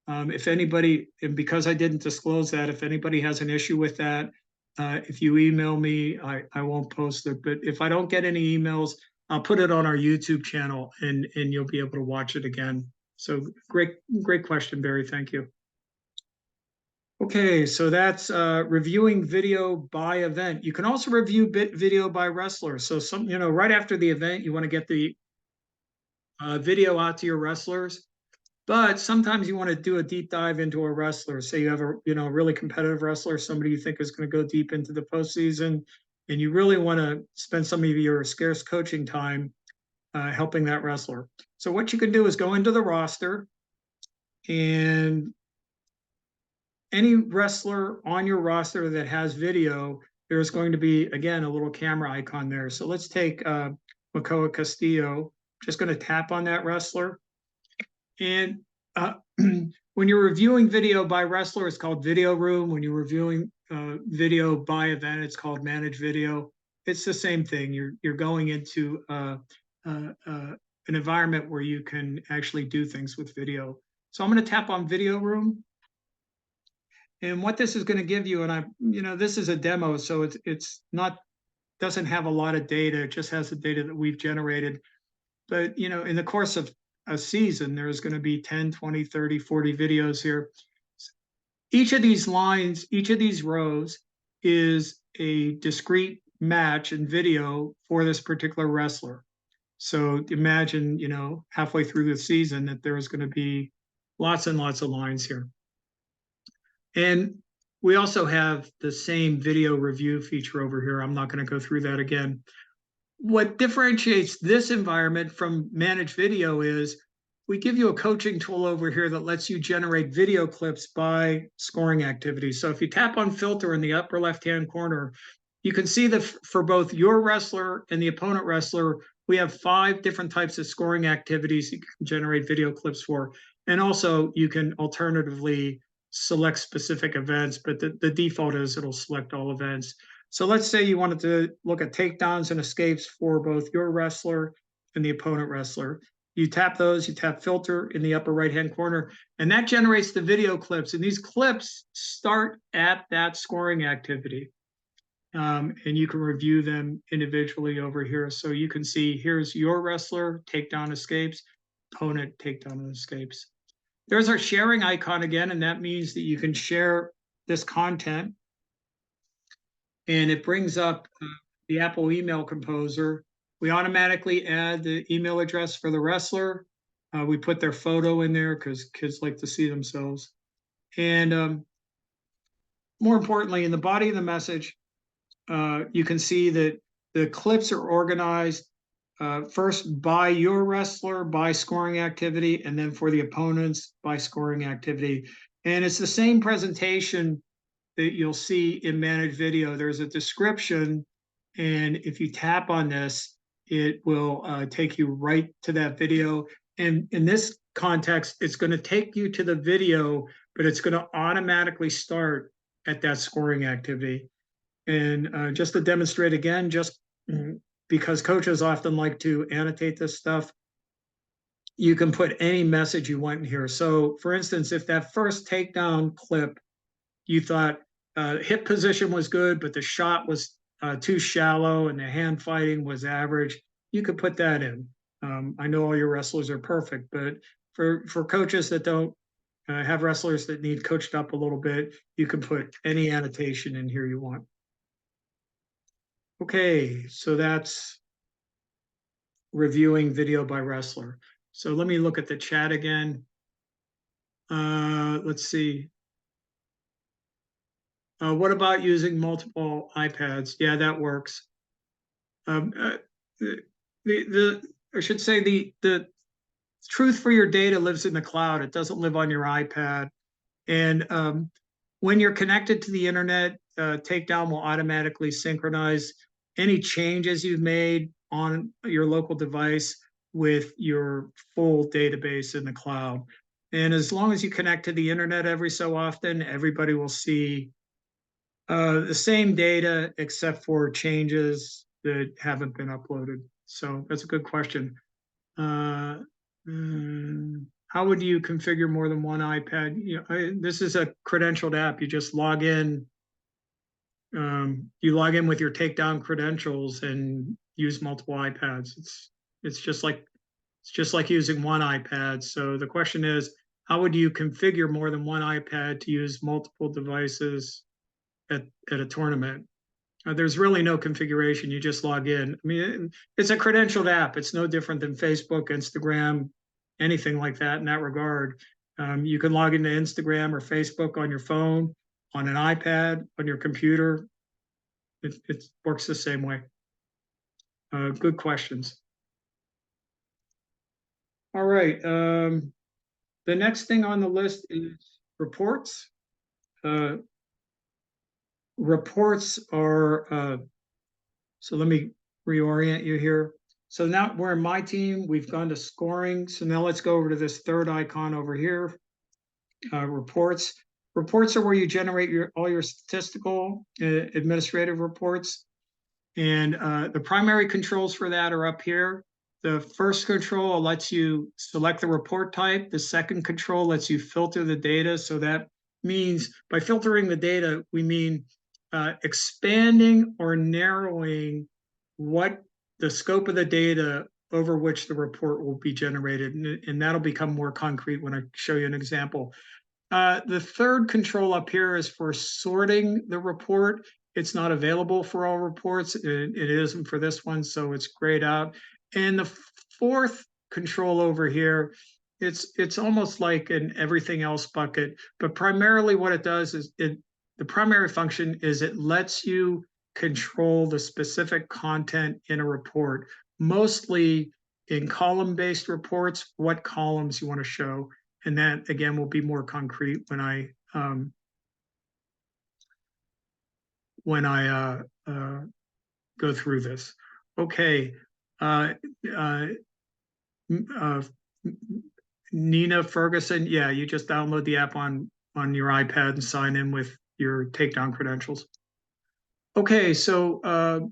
If anybody, and because I didn't disclose that, if anybody has an issue with that, if you email me, I won't post it. But if I don't get any emails, I'll put it on our YouTube channel and you'll be able to watch it again. So great question, Barry. Thank you. Okay, so that's reviewing video by event. You can also review video by wrestler. So right after the event, you want to get the video out to your wrestlers. But sometimes you want to do a deep dive into a wrestler. Say you have a really competitive wrestler, somebody you think is going to go deep into the postseason, and you really want to spend some of your scarce coaching time helping that wrestler. So what you can do is go into the roster, and any wrestler on your roster that has video, there's going to be, again, a little camera icon there. So let's take Makoa Castillo. Just going to tap on that wrestler. And when you're reviewing video by wrestler, it's called video room. When you're reviewing video by event, it's called manage video. It's the same thing. You're going into an environment where you can actually do things with video. So I'm going to tap on video room. And what this is going to give you, and this is a demo, so it's not, doesn't have a lot of data. It just has the data that we've generated. But, in the course of a season, there's going to be 10, 20, 30, 40 videos here. Each of these lines, each of these rows is a discrete match in video for this particular wrestler. So imagine, halfway through the season that there's going to be lots and lots of lines here. And we also have the same video review feature over here. I'm not going to go through that again. What differentiates this environment from managed video is we give you a coaching tool over here that lets you generate video clips by scoring activities. So if you tap on filter in the upper left-hand corner, you can see that for both your wrestler and the opponent wrestler, we have 5 different types of scoring activities you can generate video clips for. And also you can alternatively select specific events, but the default is it'll select all events. So let's say you wanted to look at takedowns and escapes for both your wrestler and the opponent wrestler. You tap those, you tap filter in the upper right-hand corner, and that generates the video clips. And these clips start at that scoring activity. And you can review them individually over here. So you can see here's your wrestler, takedown escapes, opponent, takedown and escapes. There's our sharing icon again, and that means that you can share this content. And it brings up the Apple email composer. We automatically add the email address for the wrestler. We put their photo in there because kids like to see themselves. And more importantly, in the body of the message, you can see that the clips are organized first by your wrestler, by scoring activity, and then for the opponents by scoring activity. And it's the same presentation that you'll see in managed video. There's a description, and if you tap on this, it will take you right to that video. And in this context, it's going to take you to the video, but it's going to automatically start at that scoring activity. And just to demonstrate again, just because coaches often like to annotate this stuff, you can put any message you want in here. So for instance, if that first takedown clip, you thought hip position was good, but the shot was too shallow and the hand fighting was average, you could put that in. I know all your wrestlers are perfect, but for coaches that don't have wrestlers that need coached up a little bit, you can put any annotation in here you want. Okay, so that's reviewing video by wrestler. So let me look at the chat again. Let's see. What about using multiple iPads? Yeah, that works. I should say the truth for your data lives in the cloud. It doesn't live on your iPad. And when you're connected to the internet, Takedown will automatically synchronize any changes you've made on your local device with your full database in the cloud. And as long as you connect to the internet every so often, everybody will see the same data except for changes that haven't been uploaded. So that's a good question. Uh, how would you configure more than one iPad? This is a credentialed app. You just log in. You log in with your Takedown credentials and use multiple iPads. It's just like using one iPad. So the question is, how would you configure more than one iPad to use multiple devices at a tournament? There's really no configuration. You just log in. I mean, it's a credentialed app. It's no different than Facebook, Instagram, anything like that in that regard. You can log into Instagram or Facebook on your phone, on an iPad, on your computer. It works the same way. Good questions. All right. The next thing on the list is reports. Reports are, so let me reorient you here. So now we're in my team. We've gone to scoring. So now let's go over to this third icon over here, reports. Reports are where you generate all your statistical administrative reports. And the primary controls for that are up here. The first control lets you select the report type. The second control lets you filter the data. So that means by filtering the data, we mean expanding or narrowing what the scope of the data over which the report will be generated. And that'll become more concrete when I show you an example. The third control up here is for sorting the report. It's not available for all reports. It isn't for this one, so it's grayed out. And the fourth control over here, it's almost like an everything else bucket, but primarily what it does is the primary function is it lets you control the specific content in a report, mostly in column-based reports, what columns you want to show. And that, again, will be more concrete when I go through this. Okay. Nina Ferguson, yeah, you just download the app on your iPad and sign in with your Takedown credentials. Okay, so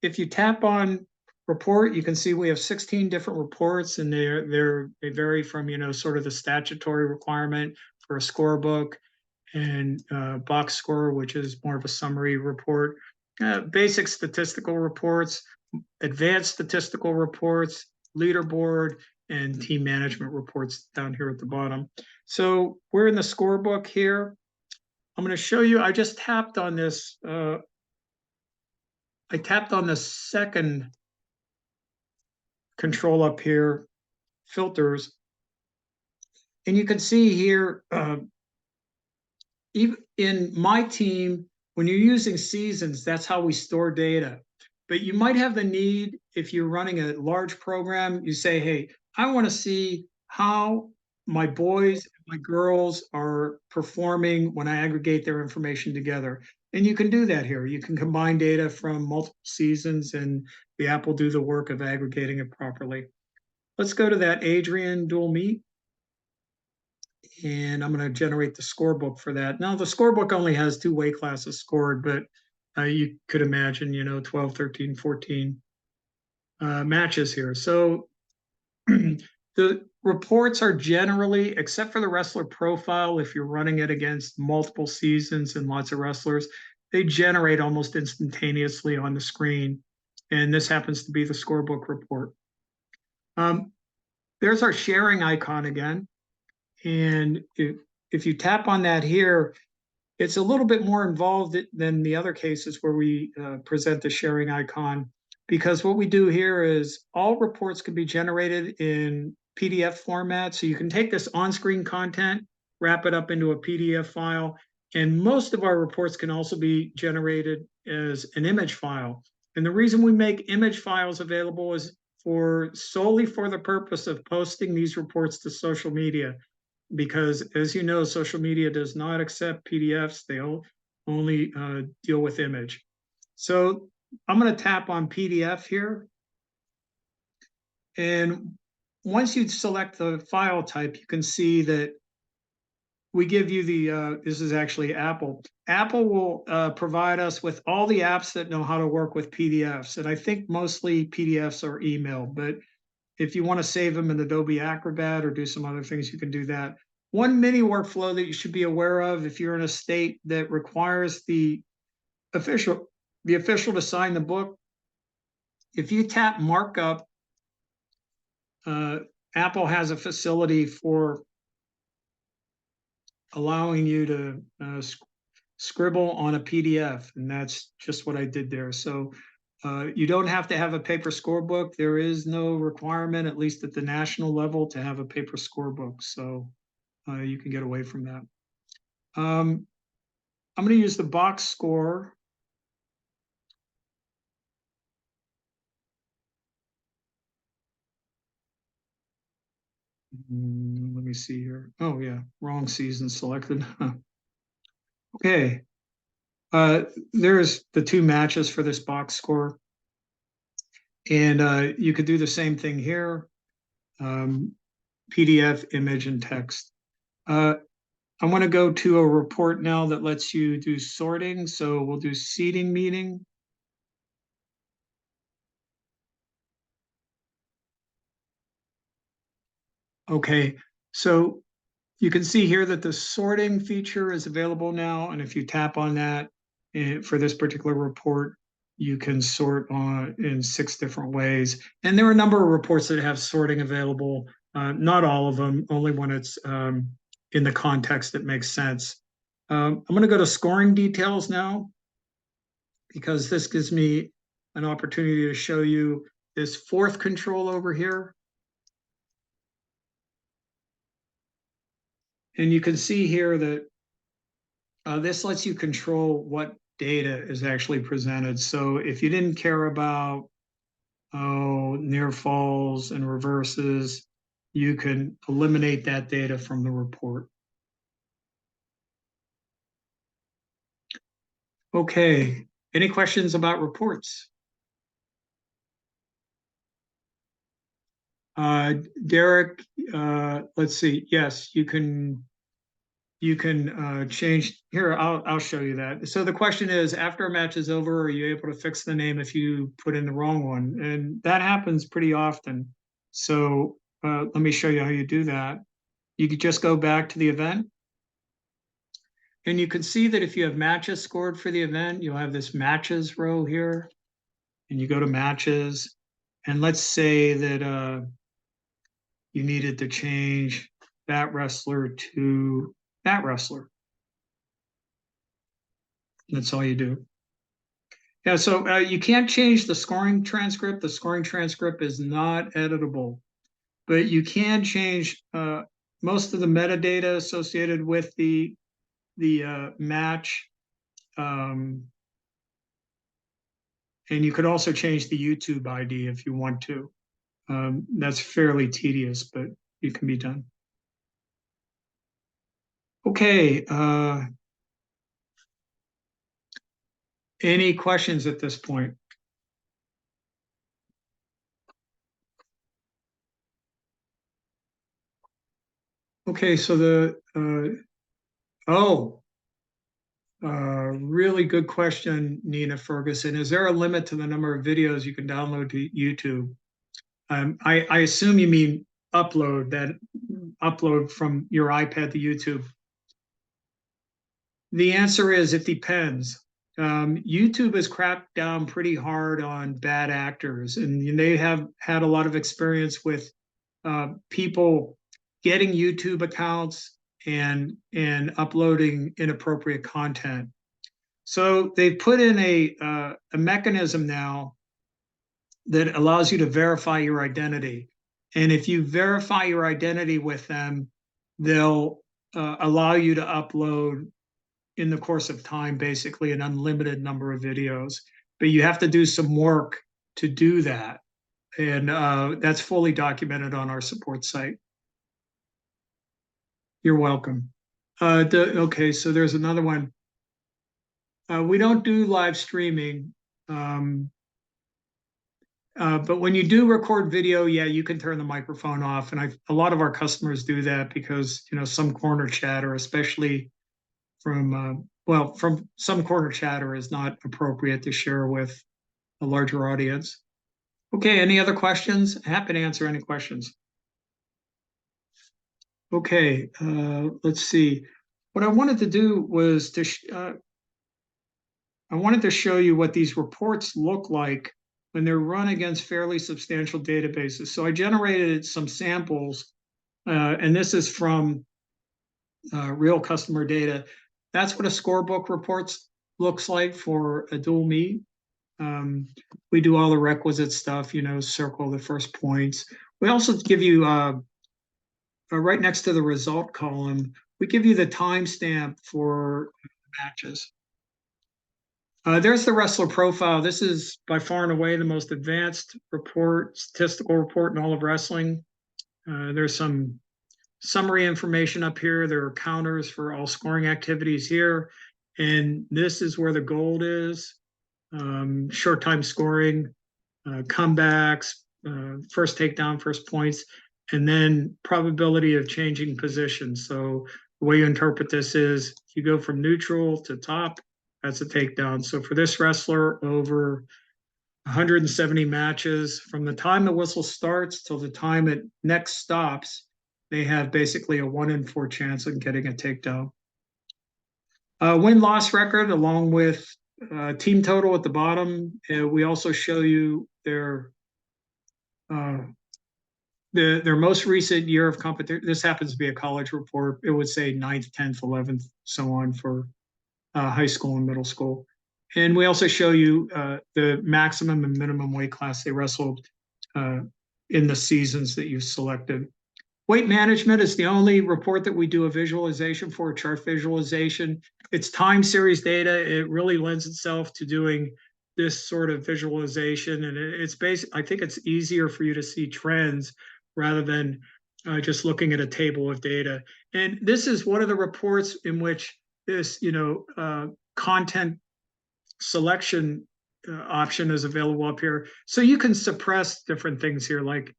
if you tap on report, you can see we have 16 different reports, and they vary from sort of the statutory requirement for a scorebook and box score, which is more of a summary report, basic statistical reports, advanced statistical reports, leaderboard, and team management reports down here at the bottom. So we're in the scorebook here. I'm going to show you, I just tapped on this. I tapped on the second control up here, filters. And you can see here, even in my team, when you're using seasons, that's how we store data. But you might have the need, if you're running a large program, you say, hey, I want to see how my boys and my girls are performing when I aggregate their information together. And you can do that here. You can combine data from multiple seasons, and the app will do the work of aggregating it properly. Let's go to that Adrian dual meet. And I'm going to generate the scorebook for that. Now, the scorebook only has 2 weight classes scored, but you could imagine, 12, 13, 14 matches here. So the reports are generally, except for the wrestler profile, if you're running it against multiple seasons and lots of wrestlers, they generate almost instantaneously on the screen. And this happens to be the scorebook report. There's our sharing icon again. And if you tap on that here, it's a little bit more involved than the other cases where we present the sharing icon, because what we do here is all reports can be generated in PDF format. So you can take this on-screen content, wrap it up into a PDF file, and most of our reports can also be generated as an image file. And the reason we make image files available is solely for the purpose of posting these reports to social media. because, as you know, social media does not accept PDFs. They only deal with image. So I'm going to tap on PDF here. And once you select the file type, you can see that we give you this is actually Apple. Apple will provide us with all the apps that know how to work with PDFs. And I think mostly PDFs are email, but if you want to save them in Adobe Acrobat or do some other things, you can do that. One mini workflow that you should be aware of if you're in a state that requires the official to sign the book, if you tap markup, Apple has a facility for allowing you to scribble on a PDF, and that's just what I did there. So you don't have to have a paper scorebook. There is no requirement, at least at the national level, to have a paper scorebook. So you can get away from that. I'm going to use the box score. Let me see here. Oh, yeah, wrong season selected. Okay. There's the two matches for this box score. And you could do the same thing here. PDF, image, and text. I want to go to a report now that lets you do sorting. So we'll do seating meeting. Okay, so you can see here that the sorting feature is available now. And if you tap on that for this particular report, you can sort in 6 different ways. And there are a number of reports that have sorting available, not all of them, only when it's in the context that makes sense. I'm going to go to scoring details now, because this gives me an opportunity to show you this fourth control over here. And you can see here that this lets you control what data is actually presented. So if you didn't care about near falls and reverses, you can eliminate that data from the report. Okay, any questions about reports? Derek, let's see. Yes, you can change here. I'll show you that. So the question is, after a match is over, are you able to fix the name if you put in the wrong one? And that happens pretty often. So let me show you how you do that. You could just go back to the event. And you can see that if you have matches scored for the event, you'll have this matches row here. And you go to matches. And let's say that you needed to change that wrestler to that wrestler. That's all you do. Yeah, so you can't change the scoring transcript. The scoring transcript is not editable, but you can change most of the metadata associated with the match. And you could also change the YouTube ID if you want to. That's fairly tedious, but it can be done. Okay. Any questions at this point? Okay, so really good question, Nina Ferguson. Is there a limit to the number of videos you can download to YouTube? I assume you mean upload from your iPad to YouTube. The answer is it depends. YouTube has cracked down pretty hard on bad actors, and they have had a lot of experience with people getting YouTube accounts and uploading inappropriate content. So they've put in a mechanism now that allows you to verify your identity. And if you verify your identity with them, they'll allow you to upload in the course of time, basically an unlimited number of videos. But you have to do some work to do that. And that's fully documented on our support site. You're welcome. Okay, so there's another one. We don't do live streaming, um, but when you do record video, yeah, you can turn the microphone off. And a lot of our customers do that because, some corner chatter, especially from some corner chatter is not appropriate to share with a larger audience. Okay, any other questions? Happy to answer any questions. Okay, let's see. What I wanted to do was I wanted to show you what these reports look like when they're run against fairly substantial databases. So I generated some samples, and this is from real customer data. That's what a scorebook reports looks like for a dual meet. We do all the requisite stuff, circle the first points. We also give you right next to the result column, we give you the timestamp for matches. There's the wrestler profile. This is by far and away the most advanced statistical report in all of wrestling. There's some summary information up here. There are counters for all scoring activities here. And this is where the gold is. Short time scoring, comebacks, first takedown, first points, and then probability of changing position. So the way you interpret this is if you go from neutral to top, that's a takedown. So for this wrestler, over 170 matches, from the time the whistle starts till the time it next stops, they have basically a 1 in 4 chance of getting a takedown. Win-loss record along with team total at the bottom. We also show you their most recent year of competition. This happens to be a college report. It would say 9th, 10th, 11th, so on for high school and middle school. And we also show you the maximum and minimum weight class they wrestled in the seasons that you've selected. Weight management is the only report that we do a visualization for, a chart visualization. It's time series data. It really lends itself to doing this sort of visualization. And it's I think it's easier for you to see trends rather than just looking at a table of data. And this is one of the reports in which this, content selection option is available up here. So you can suppress different things here, like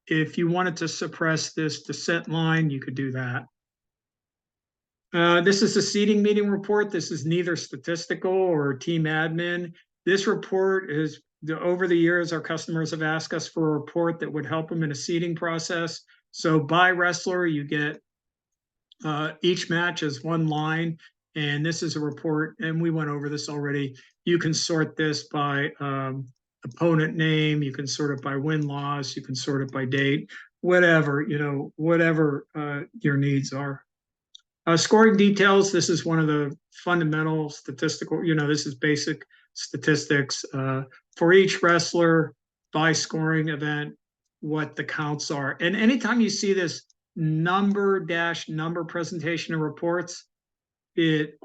if you wanted to suppress this descent line, you could do that. This is a seating meeting report. This is neither statistical or team admin. This report is, over the years, our customers have asked us for a report that would help them in a seating process. So by wrestler, you get each match is one line. And this is a report, and we went over this already. You can sort this by opponent name, you can sort it by win-loss, you can sort it by date, whatever, whatever your needs are. Scoring details, this is one of the fundamental statistical, this is basic statistics for each wrestler by scoring event, what the counts are. And anytime you see this number presentation of reports, it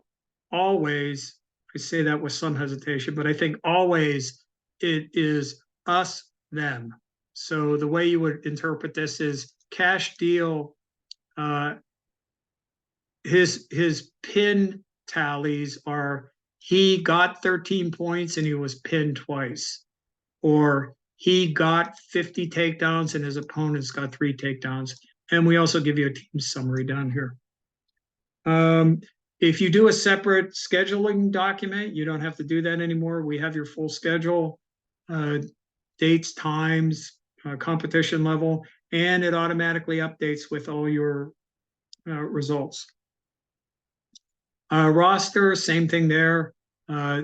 always, I say that with some hesitation, but I think always it is us, them. So the way you would interpret this is cash deal, his pin tallies are he got 13 points and he was pinned twice, or he got 50 takedowns and his opponents got 3 takedowns. And we also give you a team summary down here. If you do a separate scheduling document, you don't have to do that anymore. We have your full schedule, dates, times, competition level, and it automatically updates with all your results. Roster, same thing there.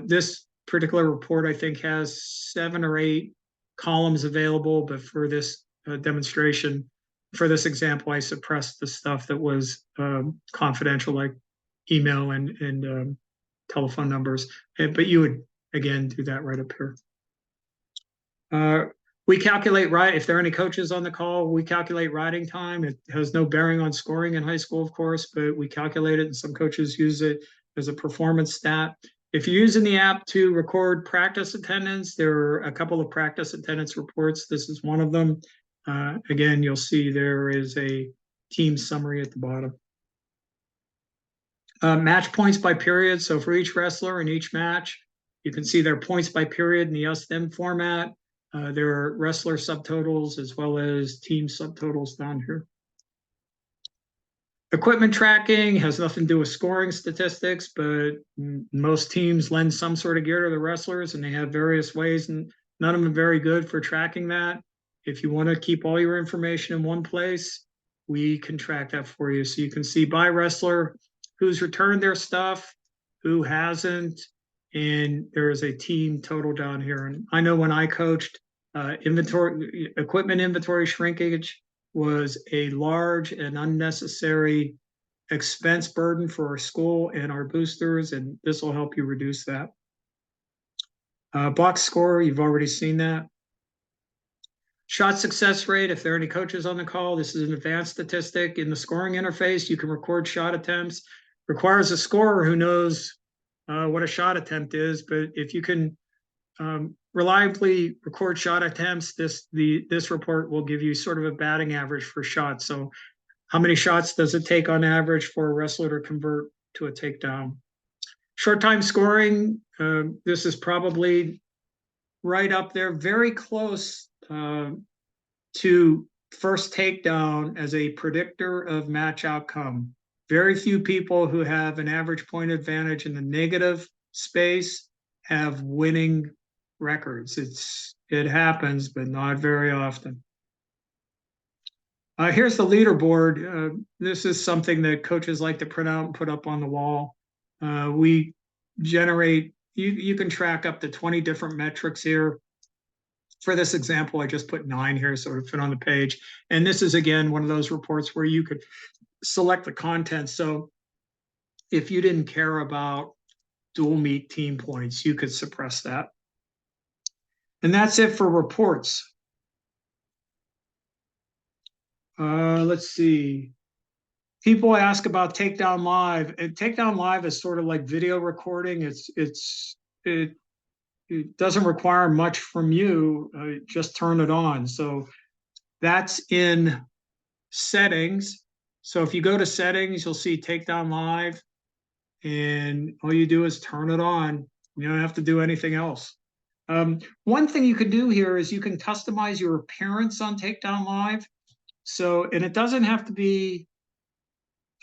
This particular report, I think, has 7 or 8 columns available, but for this demonstration, for this example, I suppressed the stuff that was confidential, like email and telephone numbers. But you would, again, do that right up here. We calculate, if there are any coaches on the call, we calculate riding time. It has no bearing on scoring in high school, of course, but we calculate it, and some coaches use it as a performance stat. If you're using the app to record practice attendance, there are a couple of practice attendance reports. This is one of them. Again, you'll see there is a team summary at the bottom. Match points by period. So for each wrestler in each match, you can see their points by period in the us-them format. There are wrestler subtotals as well as team subtotals down here. Equipment tracking has nothing to do with scoring statistics, but most teams lend some sort of gear to the wrestlers, and they have various ways, and none of them are very good for tracking that. If you want to keep all your information in one place, we can track that for you. So you can see by wrestler who's returned their stuff, who hasn't, and there is a team total down here. And I know when I coached, equipment inventory shrinkage was a large and unnecessary expense burden for our school and our boosters, and this will help you reduce that. Box score, you've already seen that. Shot success rate, if there are any coaches on the call, this is an advanced statistic. In the scoring interface, you can record shot attempts. Requires a scorer who knows what a shot attempt is, but if you can reliably record shot attempts, this report will give you sort of a batting average for shots. So how many shots does it take on average for a wrestler to convert to a takedown? Short time scoring, this is probably right up there, very close to first takedown as a predictor of match outcome. Very few people who have an average point advantage in the negative space have winning records. It happens, but not very often. Here's the leaderboard. This is something that coaches like to print out and put up on the wall. We generate, you can track up to 20 different metrics here. For this example, I just put 9 here so it fit on the page. And this is, again, one of those reports where you could select the content. So if you didn't care about dual meet team points, you could suppress that. And that's it for reports. Let's see. People ask about Takedown Live. And Takedown Live is sort of like video recording. It doesn't require much from you. Just turn it on. So that's in settings. So if you go to settings, you'll see Takedown Live, and all you do is turn it on. You don't have to do anything else. One thing you can do here is you can customize your appearance on Takedown Live. So, and it doesn't have to be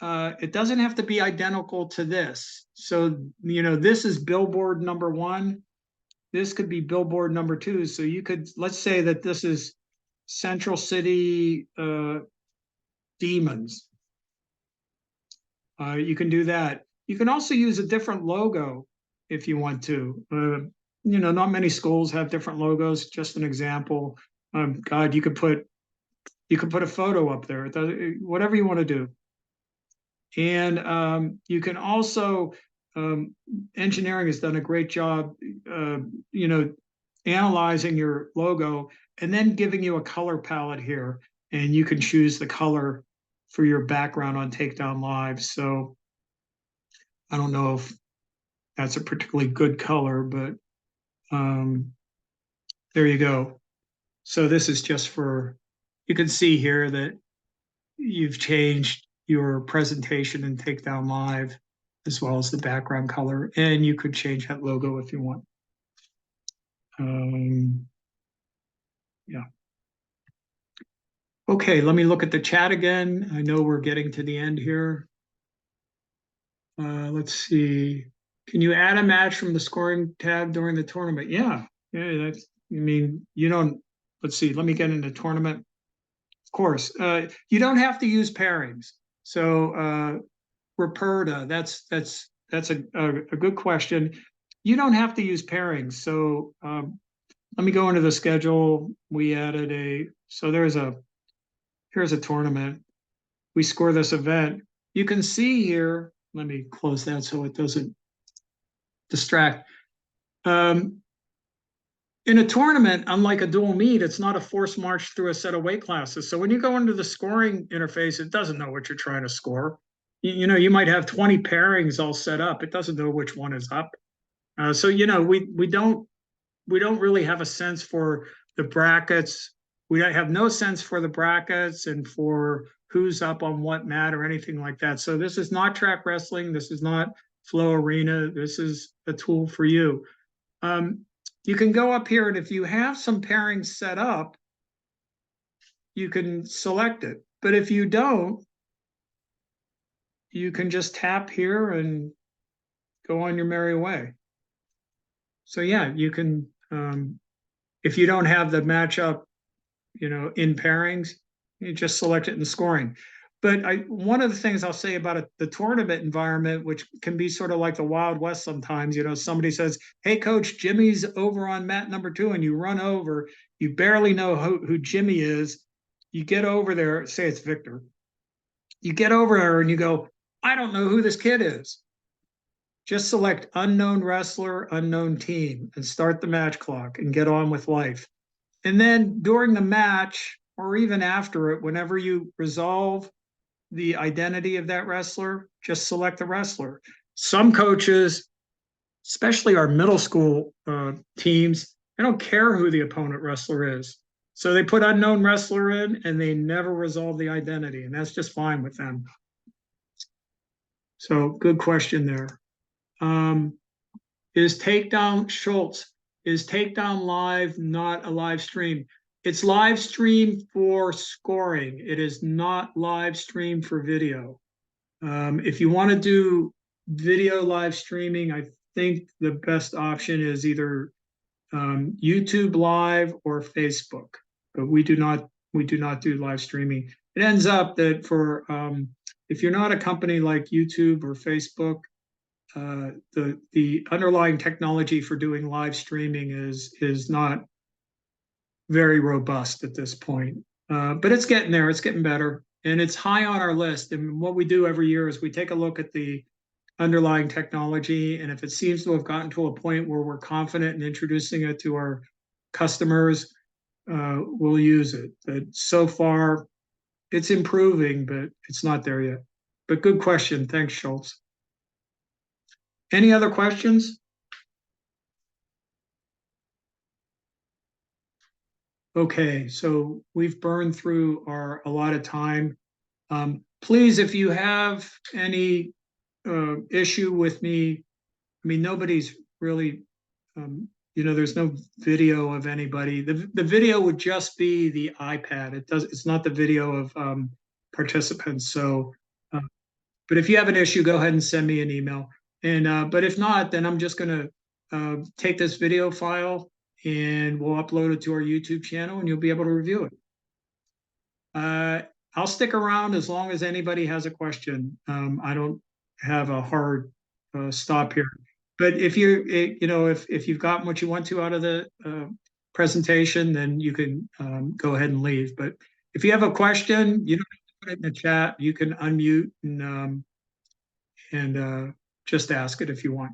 identical to this. So, this is billboard number 1. This could be billboard number 2. So you could, let's say that this is Central City Demons. You can do that. You can also use a different logo if you want to. Not many schools have different logos. Just an example. God, you could put a photo up there. Whatever you want to do. And you can also, engineering has done a great job, analyzing your logo and then giving you a color palette here. And you can choose the color for your background on Takedown Live. So I don't know if that's a particularly good color, but there you go. So this is just for, you can see here that you've changed your presentation in Takedown Live as well as the background color, and you could change that logo if you want. Yeah. Okay, let me look at the chat again. I know we're getting to the end here. Let's see. Can you add a match from the scoring tab during the tournament? Yeah, that's, you don't, let's see, let me get into tournament. Of course, you don't have to use pairings. So Ruperta, that's a good question. You don't have to use pairings. So let me go into the schedule. We added so here's a tournament. We score this event. You can see here, let me close that so it doesn't distract. In a tournament, unlike a dual meet, it's not a forced march through a set of weight classes. So when you go into the scoring interface, it doesn't know what you're trying to score. You might have 20 pairings all set up. It doesn't know which one is up. So we don't really have a sense for the brackets. We have no sense for the brackets and for who's up on what mat or anything like that. So this is not track wrestling. This is not Flow Arena. This is a tool for you. You can go up here, and if you have some pairings set up, you can select it. But if you don't, you can just tap here and go on your merry way. So yeah, you can, if you don't have the matchup, in pairings, you just select it in scoring. But one of the things I'll say about the tournament environment, which can be sort of like the Wild West sometimes, somebody says, "Hey, coach, Jimmy's over on mat number 2," and you run over, you barely know who Jimmy is. You get over there, say it's Victor. You get over there and you go, "I don't know who this kid is." Just select unknown wrestler, unknown team, and start the match clock and get on with life. And then during the match, or even after it, whenever you resolve the identity of that wrestler, just select the wrestler. Some coaches, especially our middle school teams, they don't care who the opponent wrestler is. So they put unknown wrestler in and they never resolve the identity, and that's just fine with them. So good question there. Is Takedown Schultz? Is Takedown live not a live stream? It's live stream for scoring. It is not live stream for video. If you want to do video live streaming, I think the best option is either YouTube Live or Facebook. But we do not do live streaming. It ends up that for if you're not a company like YouTube or Facebook, the underlying technology for doing live streaming is not very robust at this point. But it's getting there. It's getting better, and it's high on our list. And what we do every year is we take a look at the underlying technology, and if it seems to have gotten to a point where we're confident in introducing it to our customers, we'll use it. But so far, it's improving, but it's not there yet. But good question. Thanks, Schultz. Any other questions? Okay, so we've burned through our allotted time. Please, if you have any issue with me, I mean, nobody's really, there's no video of anybody. The video would just be the iPad. It's not the video of participants. So, but if you have an issue, go ahead and send me an email. And but if not, then I'm just going to take this video file and we'll upload it to our YouTube channel, and you'll be able to review it. I'll stick around as long as anybody has a question. I don't have a hard stop here. But if if you've gotten what you want to out of the presentation, then you can go ahead and leave. But if you have a question, you don't have to put it in the chat. You can unmute and just ask it if you want.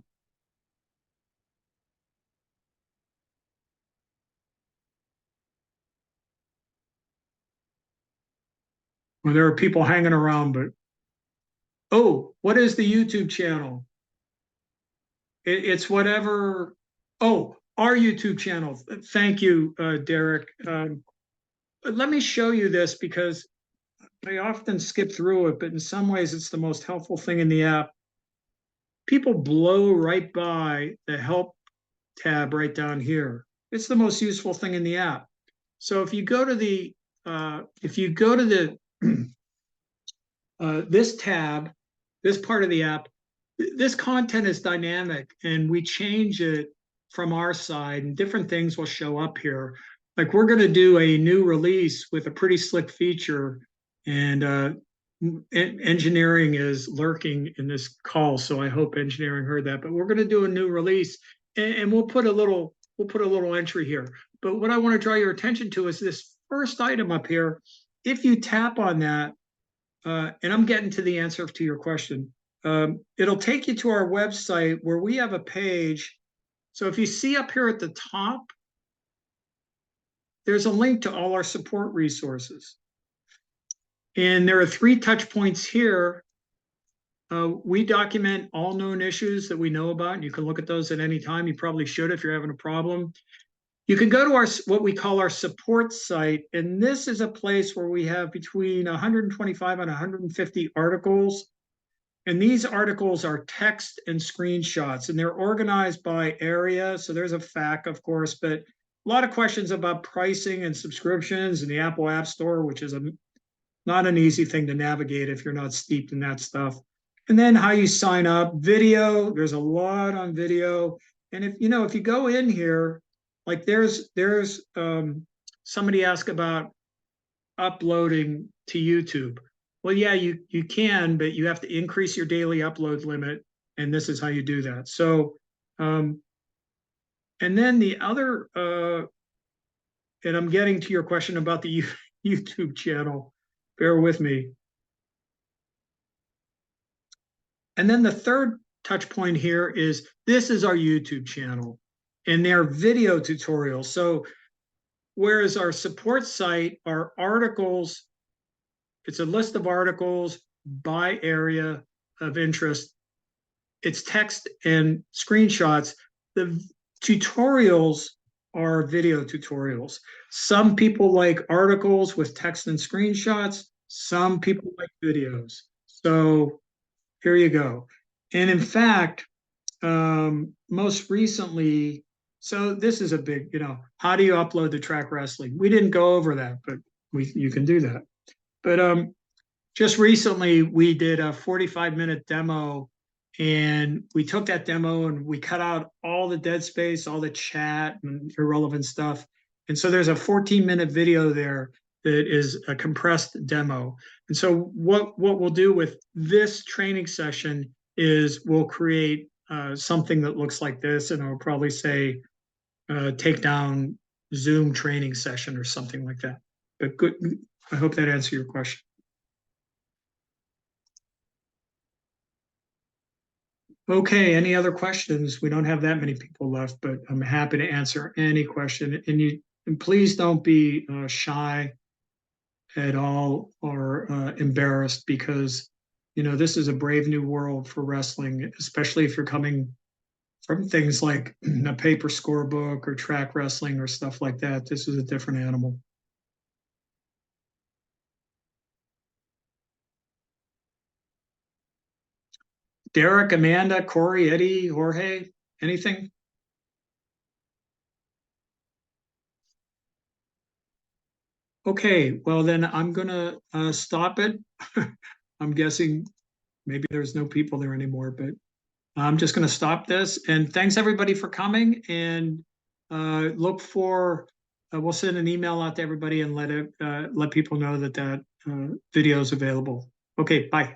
Well, there are people hanging around, but what is the YouTube channel? It's whatever. Oh, our YouTube channel. Thank you, Derek. Let me show you this because I often skip through it, but in some ways it's the most helpful thing in the app. People blow right by the help tab right down here. It's the most useful thing in the app. So if you go to the this tab, this part of the app, this content is dynamic and we change it from our side, and different things will show up here. Like we're going to do a new release with a pretty slick feature, and engineering is lurking in this call, so I hope engineering heard that. But we're going to do a new release, and we'll put a little entry here. But what I want to draw your attention to is this first item up here. If you tap on that, and I'm getting to the answer to your question, it'll take you to our website where we have a page. So if you see up here at the top, there's a link to all our support resources. And there are 3 touch points here. We document all known issues that we know about, and you can look at those at any time. You probably should if you're having a problem. You can go to our what we call our support site, and this is a place where we have between 125 and 150 articles. And these articles are text and screenshots, and they're organized by area. So there's a FAQ, of course, but a lot of questions about pricing and subscriptions and the Apple App Store, which is not an easy thing to navigate if you're not steeped in that stuff. And then how you sign up, video, there's a lot on video. And if you go in here, like there's somebody asked about uploading to YouTube. Well, yeah, you can, but you have to increase your daily upload limit, and this is how you do that. So, and then the other, and I'm getting to your question about the YouTube channel. Bear with me. And then the third touch point here is this is our YouTube channel, and they're video tutorials. So, whereas our support site are articles, it's a list of articles by area of interest. It's text and screenshots. The tutorials are video tutorials. Some people like articles with text and screenshots. Some people like videos. So here you go. And in fact, most recently, so this is a big, how do you upload the track wrestling? We didn't go over that, but you can do that. But just recently we did a 45-minute demo, and we took that demo and we cut out all the dead space, all the chat and irrelevant stuff. And so there's a 14-minute video there that is a compressed demo. And so what we'll do with this training session is we'll create something that looks like this, and I'll probably say Takedown Zoom training session or something like that. But good, I hope that answered your question. Okay, any other questions? We don't have that many people left, but I'm happy to answer any question. And please don't be shy at all or embarrassed, because this is a brave new world for wrestling, especially if you're coming from things like a paper scorebook or track wrestling or stuff like that. This is a different animal. Derek, Amanda, Corey, Eddie, Jorge, anything? Okay, well then I'm gonna stop it. I'm guessing maybe there's no people there anymore, but I'm just gonna stop this. And thanks everybody for coming. And look for we'll send an email out to everybody and let people know that video is available. Okay, bye.